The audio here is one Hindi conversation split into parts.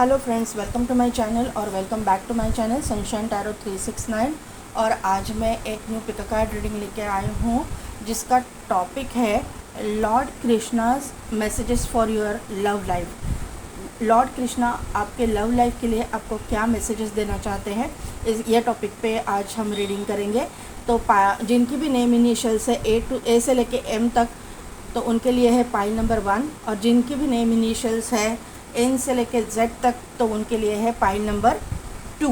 Hello friends, welcome to my channel और welcome back to my channel Sunshine Tarot 369। और आज मैं एक न्यू पिक कार्ड रीडिंग लेके आई हूँ जिसका टॉपिक है Lord Krishna's messages for your love life. Lord Krishna आपके लव लाइफ के लिए आपको क्या मैसेजेस देना चाहते हैं, ये टॉपिक पे आज हम रीडिंग करेंगे। तो जिनकी भी नेम इनिशियल्स है ए से लेके एम तक, तो उनके लिए है पाइल नंबर 1। और जिनकी भी नेम इनिशियल्स है एन से लेके जेड तक, तो उनके लिए है पाइल नंबर 2।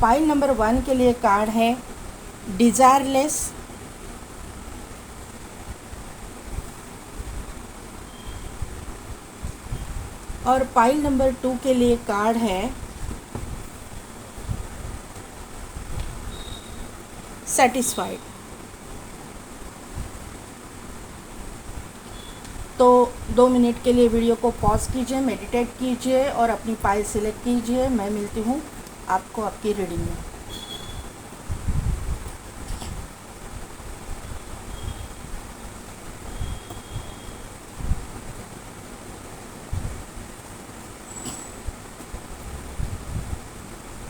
पाइल नंबर 1 के लिए कार्ड है डिज़ायरलेस, और पाइल नंबर 2 के लिए कार्ड है सेटिस्फाइड। तो 2 मिनट के लिए वीडियो को पॉज कीजिए, मेडिटेट कीजिए और अपनी पाइल सिलेक्ट कीजिए। मैं मिलती हूँ आपको आपकी रीडिंग में।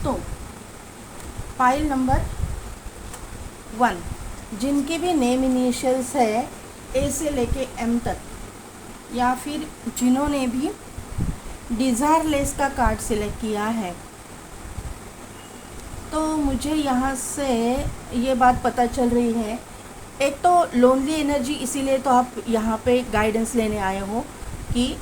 तो पाइल नंबर 1, जिनकी भी नेम इनिशियल्स है ए से लेके एम तक, या फिर जिन्होंने भी डिज़ायरलेस का कार्ड सिलेक्ट किया है, तो मुझे यहाँ से ये बात पता चल रही है। एक तो लोनली एनर्जी, इसीलिए तो आप यहाँ पे गाइडेंस लेने आए हो कि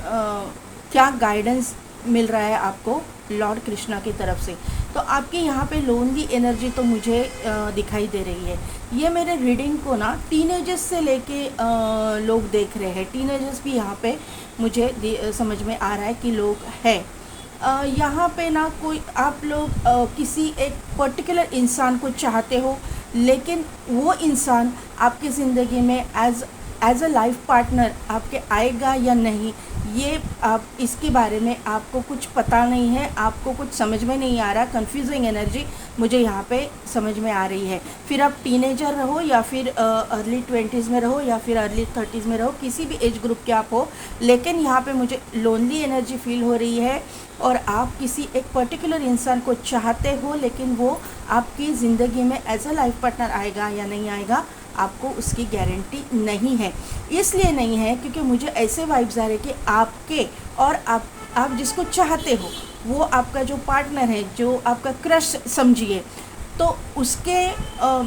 क्या गाइडेंस मिल रहा है आपको लॉर्ड कृष्णा की तरफ से। तो आपकी यहाँ पे लोनली एनर्जी तो मुझे दिखाई दे रही है। ये मेरे रीडिंग को ना टीनेजर्स से लेके लोग देख रहे हैं। टीनेजर्स भी यहाँ पे मुझे समझ में आ रहा है कि लोग हैं। यहाँ पे ना कोई आप लोग किसी एक पर्टिकुलर इंसान को चाहते हो, लेकिन वो इंसान आपकी ज़िंदगी में एज अ लाइफ पार्टनर आपके आएगा या नहीं, ये आप इसके बारे में आपको कुछ पता नहीं है, आपको कुछ समझ में नहीं आ रहा। कंफ्यूजिंग एनर्जी मुझे यहाँ पे समझ में आ रही है। फिर आप टीनेजर रहो या फिर अर्ली 20s में रहो या फिर अर्ली 30s में रहो, किसी भी एज ग्रुप के आप हो, लेकिन यहाँ पे मुझे लोनली एनर्जी फील हो रही है। और आप किसी एक पर्टिकुलर इंसान को चाहते हो, लेकिन वो आपकी ज़िंदगी में एज अ लाइफ पार्टनर आएगा या नहीं आएगा, आपको उसकी गारंटी नहीं है। इसलिए नहीं है क्योंकि मुझे ऐसे वाइब्स आ रहे कि आपके और आप जिसको चाहते हो वो आपका जो पार्टनर है, जो आपका क्रश समझिए, तो उसके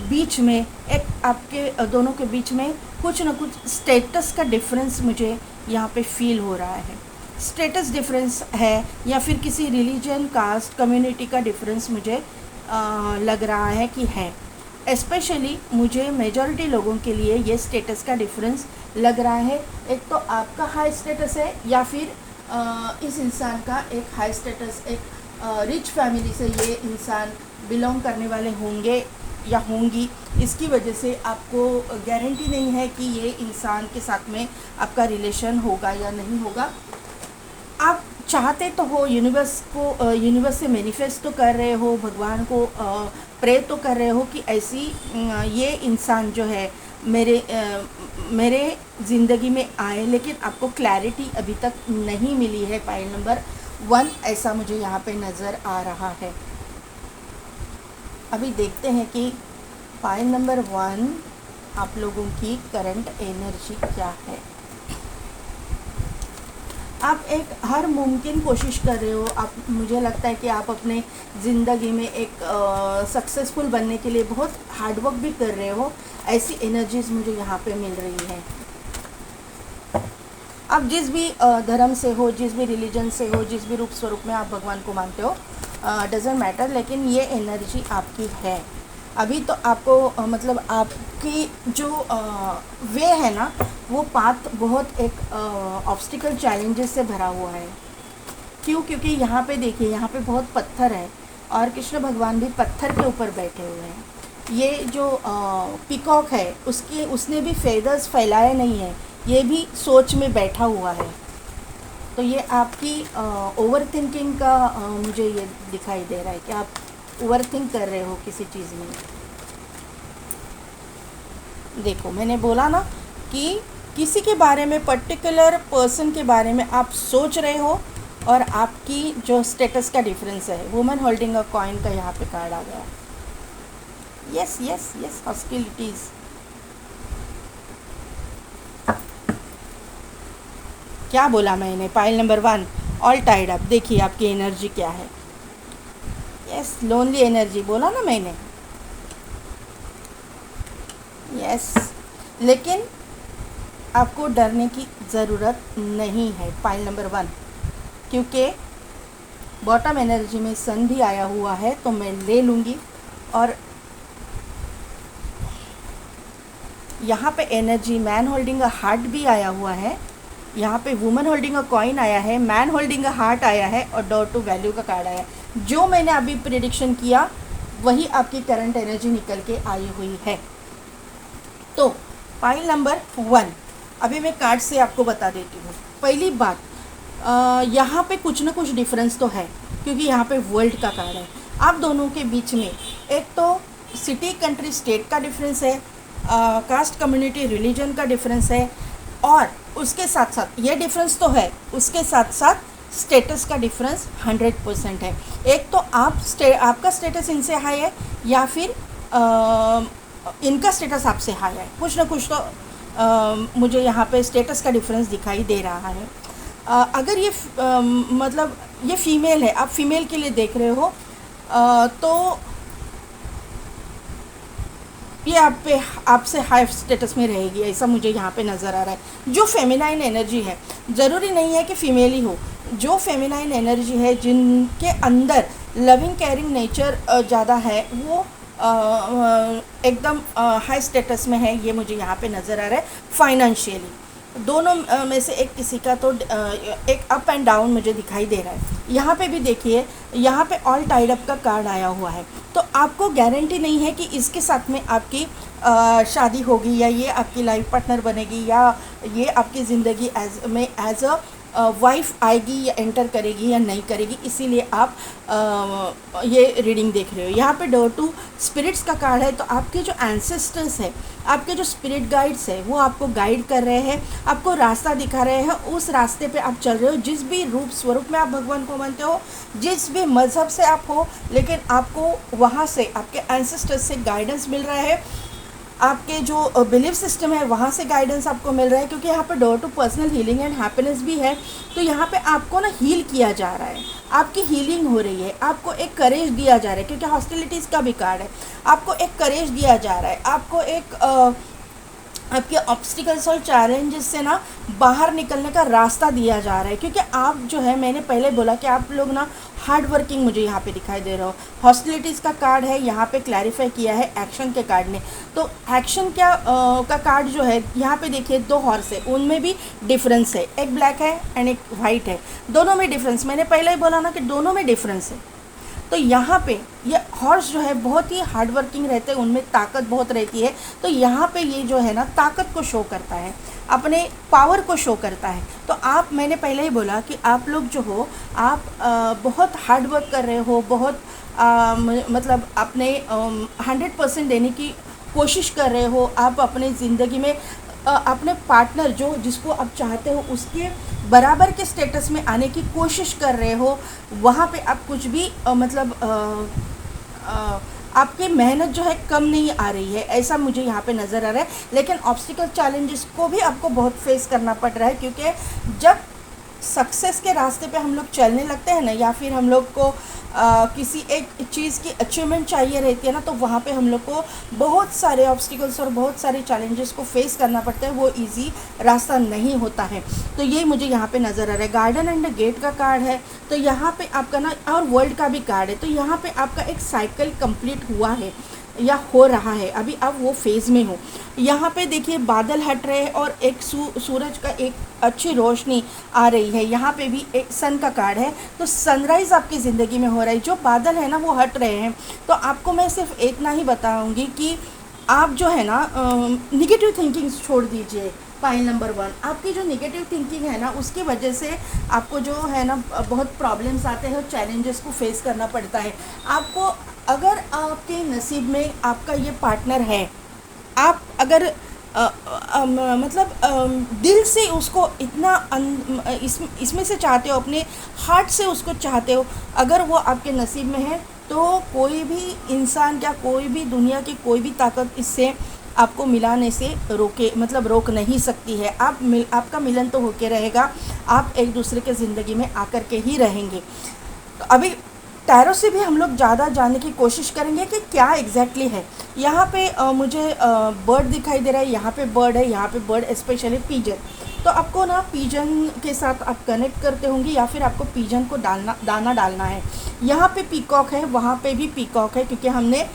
बीच में एक आपके दोनों के बीच में कुछ ना कुछ स्टेटस का डिफरेंस मुझे यहाँ पे फील हो रहा है। स्टेटस डिफरेंस है या फिर किसी रिलीजन, कास्ट, कम्युनिटी का डिफरेंस मुझे लग रहा है कि है। स्पेशली मुझे मेजॉरिटी लोगों के लिए ये स्टेटस का डिफरेंस लग रहा है। एक तो आपका हाई स्टेटस है या फिर इस इंसान का एक हाई स्टेटस, एक रिच फैमिली से ये इंसान बिलोंग करने वाले होंगे या होंगी। इसकी वजह से आपको गारंटी नहीं है कि ये इंसान के साथ में आपका रिलेशन होगा या नहीं होगा। आप चाहते तो हो, यूनिवर्स से मैनिफेस्ट तो कर रहे हो, भगवान को प्रे तो कर रहे हो कि ऐसी ये इंसान जो है मेरे ज़िंदगी में आए, लेकिन आपको क्लैरिटी अभी तक नहीं मिली है। पाइल नंबर 1 ऐसा मुझे यहाँ पे नज़र आ रहा है। अभी देखते हैं कि पाइल नंबर 1 आप लोगों की करंट एनर्जी क्या है। आप एक हर मुमकिन कोशिश कर रहे हो। आप, मुझे लगता है कि आप अपने ज़िंदगी में एक सक्सेसफुल बनने के लिए बहुत हार्डवर्क भी कर रहे हो। ऐसी एनर्जीज मुझे यहाँ पे मिल रही है। आप जिस भी धर्म से हो, जिस भी रिलीजन से हो, जिस भी रूप स्वरूप में आप भगवान को मानते हो, डजेंट मैटर, लेकिन ये एनर्जी आपकी है। अभी तो आपको मतलब आपकी जो वे है ना, वो पाथ बहुत एक ऑब्स्टिकल चैलेंजेस से भरा हुआ है। क्यों? क्योंकि यहाँ पे देखिए, यहाँ पे बहुत पत्थर है और कृष्ण भगवान भी पत्थर के ऊपर बैठे हुए हैं। ये जो पिकॉक है उसने भी फेदर्स फैलाए नहीं है, ये भी सोच में बैठा हुआ है। तो ये आपकी ओवर थिंकिंग का मुझे ये दिखाई दे रहा है कि आप ओवर थिंक कर रहे हो किसी चीज़ में। देखो, मैंने बोला ना कि किसी के बारे में, पर्टिकुलर पर्सन के बारे में आप सोच रहे हो और आपकी जो स्टेटस का डिफरेंस है, वुमेन होल्डिंग अ कॉइन का यहाँ पे कार्ड आ गया। Yes yes yes, hostilities. क्या बोला मैंने, pile number 1 all tied up. देखिए आपकी एनर्जी क्या है। यस, लोनली एनर्जी बोला ना मैंने। यस, लेकिन आपको डरने की ज़रूरत नहीं है, पाइल नंबर 1, क्योंकि बॉटम एनर्जी में सन भी आया हुआ है तो मैं ले लूँगी। और यहाँ पे energy man holding a heart भी आया हुआ है, यहाँ पे वुमन होल्डिंग अ कॉइन आया है, मैन होल्डिंग अ हार्ट आया है और डोर टू वैल्यू का कार्ड आया है। जो मैंने अभी प्रिडिक्शन किया वही आपकी करंट एनर्जी निकल के आई हुई है। तो पाइल नंबर 1, अभी मैं कार्ड से आपको बता देती हूँ। पहली बात, यहाँ पे कुछ ना कुछ डिफरेंस तो है, क्योंकि यहाँ पे वर्ल्ड का कार्ड है। आप दोनों के बीच में एक तो सिटी कंट्री स्टेट का डिफरेंस है, कास्ट कम्युनिटी रिलीजन का डिफरेंस है, और उसके साथ साथ ये डिफरेंस तो है, उसके साथ साथ स्टेटस का डिफरेंस 100% है। एक तो आपका स्टेटस इनसे हाई है, या फिर इनका स्टेटस आपसे हाई है। कुछ ना कुछ तो मुझे यहाँ पे स्टेटस का डिफरेंस दिखाई दे रहा है। अगर ये मतलब ये फीमेल है, आप फीमेल के लिए देख रहे हो, तो ये आपसे हाई स्टेटस में रहेगी, ऐसा मुझे यहाँ पे नज़र आ रहा है। जो फेमिनाइन एनर्जी है, ज़रूरी नहीं है कि फीमेल ही हो, जो फेमिनाइन एनर्जी है, जिनके अंदर लविंग केयरिंग नेचर ज़्यादा है, वो एकदम हाई स्टेटस में है, ये मुझे यहाँ पे नज़र आ रहा है। फाइनेंशियली दोनों में से एक किसी का तो एक अप एंड डाउन मुझे दिखाई दे रहा है। यहाँ पे भी देखिए, यहाँ पे ऑल टाइड अप का कार्ड आया हुआ है, तो आपको गारंटी नहीं है कि इसके साथ में आपकी शादी होगी, या ये आपकी लाइफ पार्टनर बनेगी, या ये आपकी ज़िंदगी एज अ वाइफ आएगी या एंटर करेगी या नहीं करेगी। इसीलिए आप ये रीडिंग देख रहे हो। यहाँ पे डोर टू स्पिरिट्स का कार्ड है, तो आपके जो एंसेस्टर्स है, आपके जो स्पिरिट गाइड्स है, वो आपको गाइड कर रहे हैं, आपको रास्ता दिखा रहे हैं। उस रास्ते पे आप चल रहे हो, जिस भी रूप स्वरूप में आप भगवान को मानते हो, जिस भी मज़हब से आप हो, लेकिन आपको वहाँ से आपके एंसेस्टर्स से गाइडेंस मिल रहा है। आपके जो बिलीफ सिस्टम है वहाँ से गाइडेंस आपको मिल रहा है, क्योंकि यहाँ पे door to personal healing and happiness भी है। तो यहाँ पे आपको ना हील किया जा रहा है, आपकी हीलिंग हो रही है, आपको एक करेज दिया जा रहा है, क्योंकि हॉस्टिलिटीज़ का भी कार्ड है। आपको एक करेज दिया जा रहा है, आपको एक आपके ऑब्स्टिकल्स और चैलेंजेस से ना बाहर निकलने का रास्ता दिया जा रहा है। क्योंकि आप जो है, मैंने पहले बोला कि आप लोग ना हार्ड वर्किंग मुझे यहाँ पे दिखाई दे रहा हो। हॉस्टिलिटीज़ का कार्ड है, यहाँ पे क्लैरिफाई किया है एक्शन के कार्ड ने। तो एक्शन क्या का कार्ड जो है, यहाँ पे देखिए 2 हॉर्स है, उनमें भी डिफरेंस है, एक ब्लैक है एंड एक वाइट है, दोनों में डिफरेंस। मैंने पहले ही बोला ना कि दोनों में डिफरेंस है। तो यहाँ पे ये हॉर्स जो है बहुत ही हार्ड वर्किंग रहते हैं, उनमें ताकत बहुत रहती है। तो यहाँ पे ये जो है ना ताकत को शो करता है, अपने पावर को शो करता है। तो आप, मैंने पहले ही बोला कि आप लोग जो हो, आप बहुत हार्ड वर्क कर रहे हो, बहुत मतलब अपने 100% देने की कोशिश कर रहे हो। आप अपने ज़िंदगी में अपने पार्टनर जो जिसको आप चाहते हो उसके बराबर के स्टेटस में आने की कोशिश कर रहे हो। वहाँ पे आप कुछ भी मतलब आपकी मेहनत जो है कम नहीं आ रही है, ऐसा मुझे यहाँ पे नज़र आ रहा है। लेकिन ऑब्स्टिकल चैलेंजेस को भी आपको बहुत फेस करना पड़ रहा है, क्योंकि जब सक्सेस के रास्ते पे हम लोग चलने लगते हैं ना, या फिर हम लोग को किसी एक चीज़ की अचीवमेंट चाहिए रहती है ना, तो वहाँ पे हम लोग को बहुत सारे ऑब्स्टिकल्स और बहुत सारे चैलेंजेस को फेस करना पड़ता है। वो इजी रास्ता नहीं होता है। तो ये मुझे यहाँ पे नज़र आ रहा है। गार्डन एंड गेट का कार्ड है, तो यहाँ पे आपका ना, और वर्ल्ड का भी कार्ड है, तो यहाँ पे आपका एक साइकिल कंप्लीट हुआ है या हो रहा है, अभी आप वो फेज़ में हो। यहाँ पे देखिए बादल हट रहे हैं और एक सूरज का एक अच्छी रोशनी आ रही है। यहाँ पे भी एक सन का कार्ड है, तो सनराइज़ आपकी ज़िंदगी में हो रहा है। जो बादल है ना वो हट रहे हैं। तो आपको मैं सिर्फ इतना ही बताऊँगी कि आप जो है ना निगेटिव थिंकिंग छोड़ दीजिए। पाइल नंबर 1, आपकी जो नेगेटिव थिंकिंग है ना, उसकी वजह से आपको जो है ना बहुत प्रॉब्लम्स आते हैं और चैलेंजेस को फेस करना पड़ता है। आपको, अगर आपके नसीब में आपका ये पार्टनर है, आप अगर दिल से उसको इतना इसमें से चाहते हो, अपने हार्ट से उसको चाहते हो, अगर वो आपके नसीब में है तो कोई भी इंसान या कोई भी दुनिया की कोई भी ताकत इससे आपको मिलाने से रोक नहीं सकती है। आपका मिलन तो होके रहेगा, आप एक दूसरे के ज़िंदगी में आकर के ही रहेंगे। तो अभी टैरो से भी हम लोग ज़्यादा जानने की कोशिश करेंगे कि क्या एग्जैक्टली है। यहाँ पे मुझे बर्ड दिखाई दे रहा है, यहाँ पे बर्ड है, यहाँ पे बर्ड स्पेशली पीजन। तो आपको ना पीजन के साथ आप कनेक्ट करते होंगे या फिर आपको पीजन को दाना डालना है। यहाँ पे पीकॉक है, वहाँ पे भी पीकॉक है, क्योंकि हमने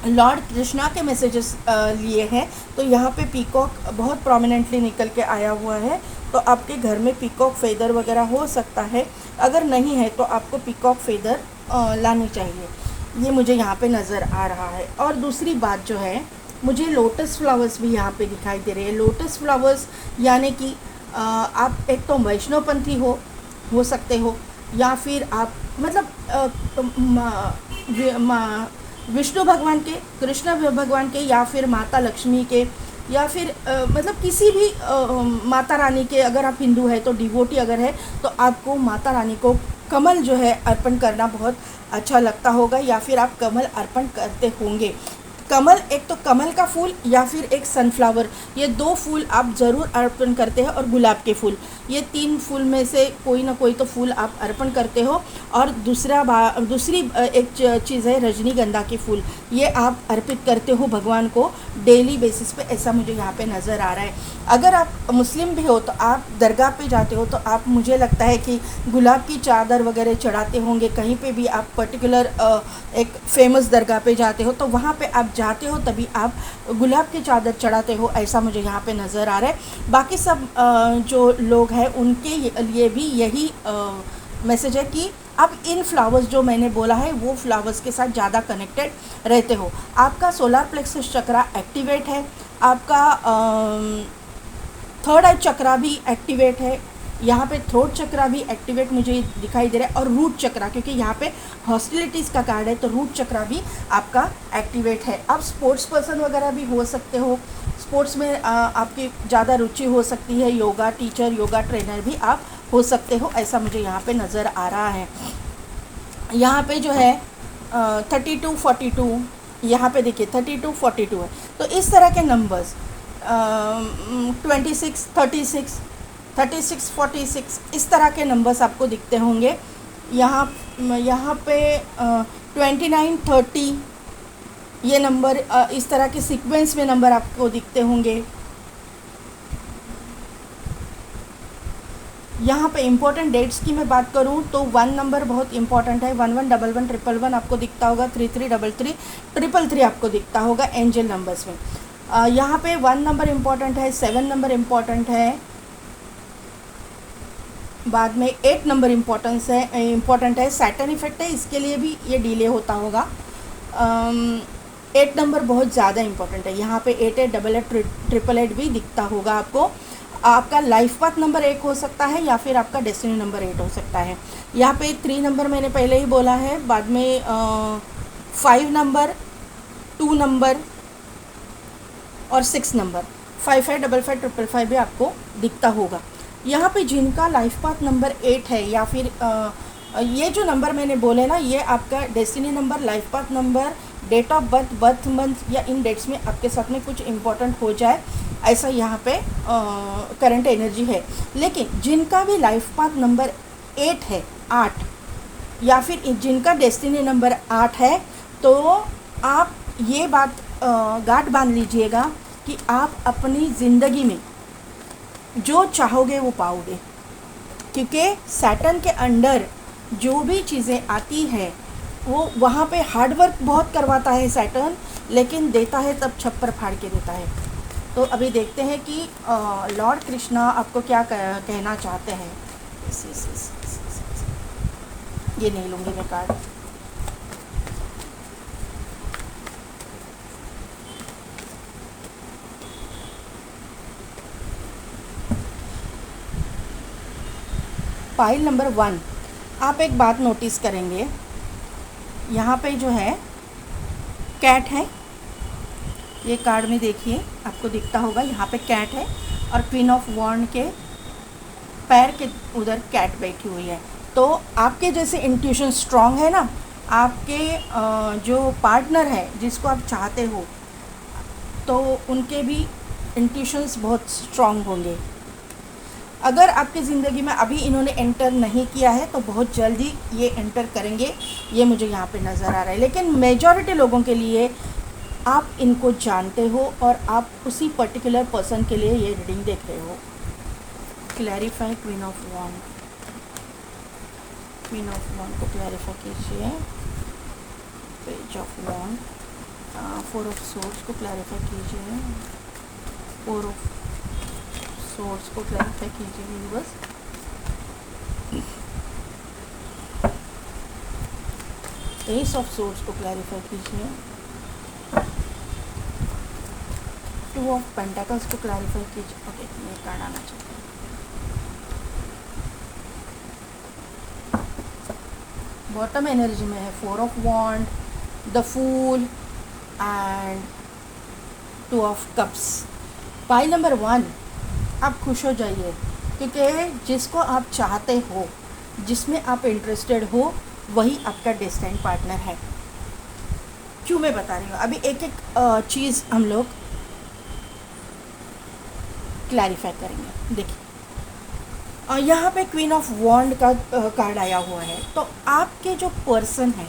लॉर्ड कृष्णा के मैसेजेस लिए हैं। तो यहाँ पे पीकॉक बहुत प्रोमिनेंटली निकल के आया हुआ है। तो आपके घर में पीकॉक फेदर वगैरह हो सकता है, अगर नहीं है तो आपको पीकॉक फेदर लानी चाहिए। ये मुझे यहाँ पे नज़र आ रहा है। और दूसरी बात जो है, मुझे लोटस फ्लावर्स भी यहाँ पे दिखाई दे रहे हैं। लोटस फ्लावर्स यानी कि आप एक तो वैष्णवपंथी हो सकते हो, या फिर आप विष्णु भगवान के, कृष्ण भगवान के, या फिर माता लक्ष्मी के, या फिर किसी भी माता रानी के। अगर आप हिंदू है तो डिवोटी अगर है तो आपको माता रानी को कमल जो है अर्पण करना बहुत अच्छा लगता होगा, या फिर आप कमल अर्पण करते होंगे। कमल, एक तो कमल का फूल या फिर एक सनफ्लावर, ये 2 फूल आप ज़रूर अर्पण करते हैं। और गुलाब के फूल, ये 3 फूल में से कोई ना कोई तो फूल आप अर्पण करते हो। और दूसरी एक चीज़ है रजनीगंधा के फूल, ये आप अर्पित करते हो भगवान को डेली बेसिस पे, ऐसा मुझे यहाँ पे नज़र आ रहा है। अगर आप मुस्लिम भी हो तो आप दरगाह पे जाते हो तो आप, मुझे लगता है कि गुलाब की चादर वगैरह चढ़ाते होंगे। कहीं पे भी आप पर्टिकुलर एक फेमस दरगाह पे जाते हो तो वहाँ पे आप जाते हो तभी आप गुलाब की चादर चढ़ाते हो, ऐसा मुझे यहाँ पे नज़र आ रहा है। बाकी सब जो लोग हैं उनके लिए भी यही मैसेज है कि आप इन फ्लावर्स जो मैंने बोला है वो फ्लावर्स के साथ ज़्यादा कनेक्टेड रहते हो। आपका सोलर प्लेक्सस चक्रा एक्टिवेट है, आपका थर्ड आई चक्रा भी एक्टिवेट है, यहाँ पे थ्रोट चक्रा भी एक्टिवेट मुझे दिखाई दे रहा है, और रूट चक्रा, क्योंकि यहाँ पे हॉस्टिलिटीज़ का कार्ड है तो रूट चक्रा भी आपका एक्टिवेट है। आप स्पोर्ट्स पर्सन वगैरह भी हो सकते हो, स्पोर्ट्स में आपकी ज़्यादा रुचि हो सकती है, योगा टीचर, योगा ट्रेनर भी आप हो सकते हो, ऐसा मुझे यहाँ पे नज़र आ रहा है। यहाँ पे जो है 32 42, यहाँ पे देखिए 32 42 है। तो इस तरह के नंबर्स 26 36 36 46 इस तरह के नंबर्स आपको दिखते होंगे। यहाँ पे 29 30 ये नंबर, इस तरह के सीक्वेंस में नंबर आपको दिखते होंगे। यहाँ पे इम्पोर्टेंट डेट्स की मैं बात करूँ तो 1 नंबर बहुत इंपॉर्टेंट है, 11 11 111 आपको दिखता होगा, 33 33 333 आपको दिखता होगा एंजल नंबर्स में। यहाँ पे 1 नंबर इम्पॉर्टेंट है, 7 नंबर इम्पॉर्टेंट है, बाद में 8 नंबर इम्पॉर्टेंट है। सैटर्न इफेक्ट है, इसके लिए भी ये डिले होता होगा। 8 नंबर बहुत ज़्यादा इम्पॉर्टेंट है, यहाँ पे 8 8 8 8 8 भी दिखता होगा आपको। आपका लाइफ पाथ नंबर 1 हो सकता है या फिर आपका डेस्टिनी नंबर 8 हो सकता है। यहाँ पे 3 नंबर मैंने पहले ही बोला है, बाद में 5 नंबर, 2 नंबर और 6 नंबर, 5 5 5 5 5 5 भी आपको दिखता होगा। यहाँ पे जिनका लाइफ पाथ नंबर 8 है या फिर ये जो नंबर मैंने बोले ना, ये आपका destiny number, life path number, date of birth, birth month या इन डेट्स में आपके साथ में कुछ इम्पोर्टेंट हो जाए, ऐसा यहाँ पे करंट एनर्जी है। लेकिन जिनका भी लाइफ पाथ नंबर 8 है, 8, या फिर जिनका डेस्टिनी नंबर 8 है, तो आप ये बात गांठ बांध लीजिएगा कि आप अपनी ज़िंदगी में जो चाहोगे वो पाओगे, क्योंकि सैटर्न के अंडर जो भी चीज़ें आती है वो वहाँ पे हार्ड वर्क बहुत करवाता है सैटर्न, लेकिन देता है तब छप्पर फाड़ के देता है। तो अभी देखते हैं कि लॉर्ड कृष्णा आपको क्या कहना चाहते हैं। ये नहीं लूँगी मैं कार्ड। पाइल नंबर 1, आप एक बात नोटिस करेंगे, यहाँ पे जो है कैट है, ये कार्ड में देखिए आपको दिखता होगा, यहाँ पे कैट है और क्वीन ऑफ वॉन्ड के पैर के उधर कैट बैठी हुई है। तो आपके जैसे इंट्यूशन स्ट्रांग है ना, आपके जो पार्टनर है जिसको आप चाहते हो, तो उनके भी इंट्यूशंस बहुत स्ट्रांग होंगे। अगर आपकी ज़िंदगी में अभी इन्होंने एंटर नहीं किया है तो बहुत जल्दी ये एंटर करेंगे, ये मुझे यहाँ पे नज़र आ रहा है। लेकिन मेजॉरिटी लोगों के लिए आप इनको जानते हो और आप उसी पर्टिकुलर पर्सन के लिए ये रीडिंग देख रहे हो। Clarify queen of wand, queen of wand को क्लैरिफाई कीजिए। Page of wand, four of swords को क्लैरिफाई कीजिए। फोर ऑफ सोर्स को क्लैरिफाई कीजिए यूनिवर्स। एस ऑफ सोर्स को क्लैरिफाई कीजिए। टू ऑफ पेंटाकल्स को क्लैरिफाई कीजिए। ओके, ये कार्ड आना चाहिए। बॉटम एनर्जी में है four of wand, the fool and two of cups. Pile number 1, आप खुश हो जाइए क्योंकि जिसको आप चाहते हो, जिसमें आप इंटरेस्टेड हो, वही आपका डेस्टिनी पार्टनर है। क्यों मैं बता रही हूँ, अभी एक एक चीज़ हम लोग क्लैरिफाई करेंगे। देखिए यहाँ पे क्वीन ऑफ वॉन्ड का कार्ड आया हुआ है। तो आपके जो पर्सन है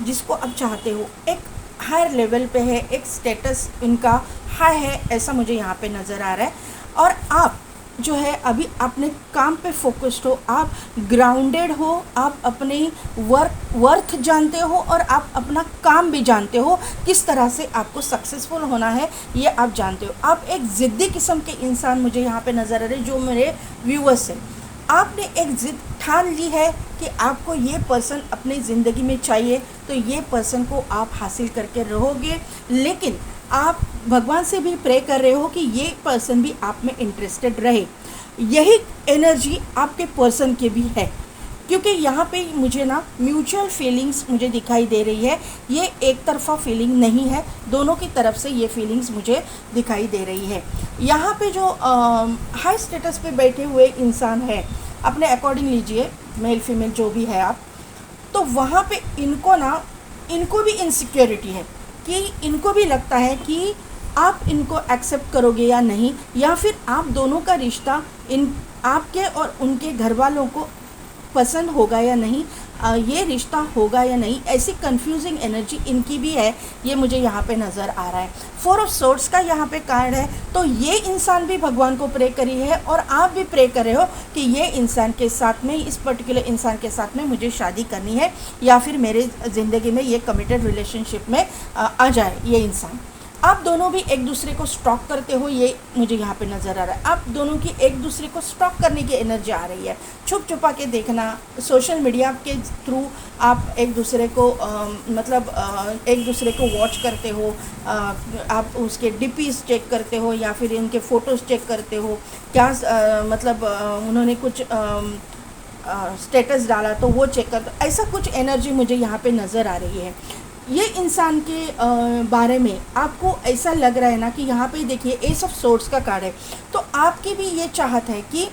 जिसको आप चाहते हो, एक हायर लेवल पे है, एक स्टेटस इनका हाई है, ऐसा मुझे यहाँ पे नज़र आ रहा है। और आप जो है अभी अपने काम पे फोकस्ड हो, आप ग्राउंडेड हो, आप अपनी वर्थ जानते हो और आप अपना काम भी जानते हो, किस तरह से आपको सक्सेसफुल होना है ये आप जानते हो। आप एक ज़िद्दी किस्म के इंसान मुझे यहाँ पे नज़र आ रहे, जो मेरे व्यूअर्स हैं। आपने एक ज़िद ठान ली है कि आपको ये पर्सन अपनी ज़िंदगी में चाहिए, तो ये पर्सन को आप हासिल करके रहोगे। लेकिन आप भगवान से भी प्रे कर रहे हो कि ये पर्सन भी आप में इंटरेस्टेड रहे। यही एनर्जी आपके पर्सन के भी है, क्योंकि यहाँ पे मुझे ना म्यूचुअल फीलिंग्स मुझे दिखाई दे रही है। ये एक तरफा फीलिंग नहीं है, दोनों की तरफ से ये फीलिंग्स मुझे दिखाई दे रही है। यहाँ पे जो हाई स्टेटस पे बैठे हुए इंसान है, अपने अकॉर्डिंग लीजिए, मेल फीमेल जो भी है आप, तो वहाँ पे इनको भी इनसिक्योरिटी है कि इनको भी लगता है कि आप इनको एक्सेप्ट करोगे या नहीं, या फिर आप दोनों का रिश्ता इन आपके और उनके घर वालों को पसंद होगा या नहीं, ये रिश्ता होगा या नहीं, ऐसी कंफ्यूजिंग एनर्जी इनकी भी है, ये मुझे यहाँ पे नज़र आ रहा है। फोर ऑफ सोर्ड्स का यहाँ पे कार्ड है। तो ये इंसान भी भगवान को प्रे करी है और आप भी प्रे कर रहे हो कि ये इंसान के साथ में, इस पर्टिकुलर इंसान के साथ में मुझे शादी करनी है, या फिर मेरे ज़िंदगी में ये कमिटेड रिलेशनशिप में आ जाए ये इंसान। आप दोनों भी एक दूसरे को स्टॉक करते हो, ये मुझे यहाँ पे नज़र आ रहा है। आप दोनों की एक दूसरे को स्टॉक करने की एनर्जी आ रही है। छुप छुपा के देखना, सोशल मीडिया के थ्रू आप एक दूसरे को एक दूसरे को वॉच करते हो, आप उसके डीपीज चेक करते हो या फिर उनके फ़ोटोज़ चेक करते हो, क्या उन्होंने कुछ स्टेटस डाला तो वो चेक करते हो। ऐसा कुछ एनर्जी मुझे यहाँ पे नज़र आ रही है। ये इंसान के बारे में आपको ऐसा लग रहा है ना कि यहाँ पे देखिए एस ऑफ सोर्ड्स का कार्ड है। तो आपकी भी ये चाहत है कि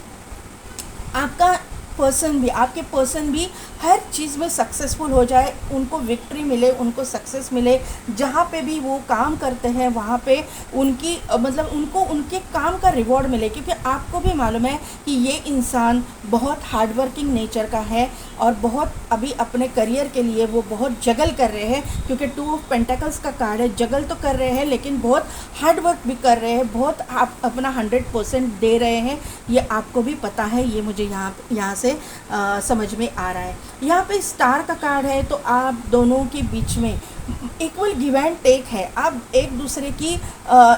आपके पर्सन भी हर चीज़ में सक्सेसफुल हो जाए, उनको विक्ट्री मिले, उनको सक्सेस मिले। जहाँ पे भी वो काम करते हैं वहाँ पे उनको उनके काम का रिवॉर्ड मिले, क्योंकि आपको भी मालूम है कि ये इंसान बहुत हार्ड वर्किंग नेचर का है और बहुत अभी अपने करियर के लिए वो बहुत जगल कर रहे हैं, क्योंकि टू ऑफ पेंटाकल्स का कार्ड है। जगल तो कर रहे हैं लेकिन बहुत हार्ड वर्क भी कर रहे हैं, बहुत आप अपना 100% दे रहे हैं, ये आपको भी पता है। ये मुझे यहाँ से समझ में आ रहा है। यहाँ पे स्टार का कार्ड है। तो आप दोनों के बीच में इक्वल गिव एंड टेक है। आप एक दूसरे की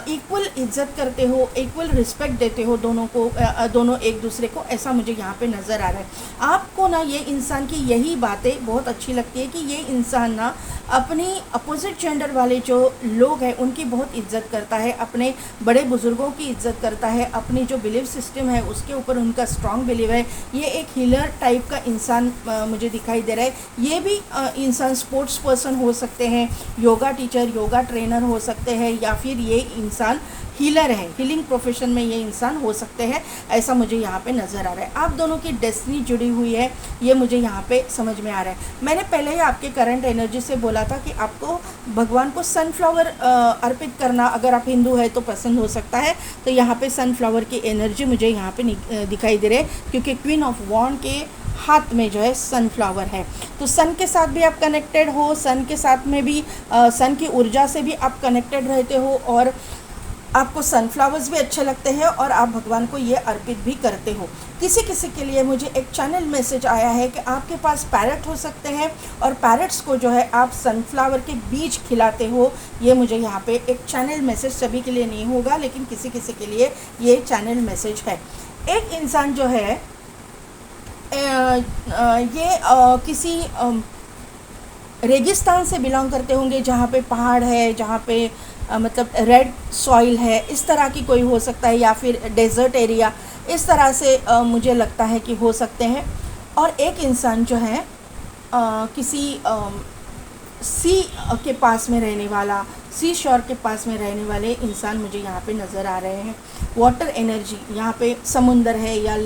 इक्वल इज्जत करते हो, इक्वल रिस्पेक्ट देते हो दोनों एक दूसरे को, ऐसा मुझे यहाँ पे नज़र आ रहा है। आपको ना ये इंसान की यही बातें बहुत अच्छी लगती है कि ये इंसान ना अपनी अपोजिट जेंडर वाले जो लोग हैं उनकी बहुत इज्जत करता है, अपने बड़े बुज़ुर्गों की इज्जत करता है, अपनी जो बिलीव सिस्टम है उसके ऊपर उनका स्ट्रॉन्ग बिलीव है। ये एक हीलर टाइप का इंसान मुझे दिखाई दे रहा है। ये भी इंसान स्पोर्ट्स पर्सन हो सकते हैं, हैं, योगा टीचर, योगा ट्रेनर हो सकते हैं, या फिर ये इंसान हीलर है, हीलिंग प्रोफेशन में ये इंसान हो सकते हैं, ऐसा मुझे यहाँ पे नज़र आ रहा है। आप दोनों की डेस्टिनी जुड़ी हुई है, ये मुझे यहाँ पे समझ में आ रहा है। मैंने पहले ही आपके करंट एनर्जी से बोला था कि आपको भगवान को सनफ्लावर अर्पित करना, अगर आप हिंदू है तो पसंद हो सकता है। तो यहाँ पे सनफ्लावर की एनर्जी मुझे यहाँ पे दिखाई दे रही है, क्योंकि क्वीन ऑफ वॉन्ड के हाथ में जो है सनफ्लावर है। तो सन के साथ भी आप कनेक्टेड हो, सन के साथ में भी सन की ऊर्जा से भी आप कनेक्टेड रहते हो, और आपको सनफ्लावर्स भी अच्छे लगते हैं, और आप भगवान को ये अर्पित भी करते हो। किसी किसी के लिए मुझे एक चैनल मैसेज आया है कि आपके पास पैरट हो सकते हैं, और पैरट्स को जो है आप सनफ्लावर के बीज खिलाते हो। ये मुझे यहाँ पे एक चैनल मैसेज, सभी के लिए नहीं होगा लेकिन किसी किसी के लिए ये चैनल मैसेज है। एक इंसान जो है किसी रेगिस्तान से बिलोंग करते होंगे, जहाँ पे पहाड़ है, जहाँ पे मतलब रेड सॉइल है, इस तरह की कोई हो सकता है, या फिर डेजर्ट एरिया, इस तरह से मुझे लगता है कि हो सकते हैं। और एक इंसान जो है किसी सी के पास में रहने वाला, सी शोर के पास में रहने वाले इंसान मुझे यहाँ पे नज़र आ रहे हैं। वाटर एनर्जी, यहाँ पे समुंदर है या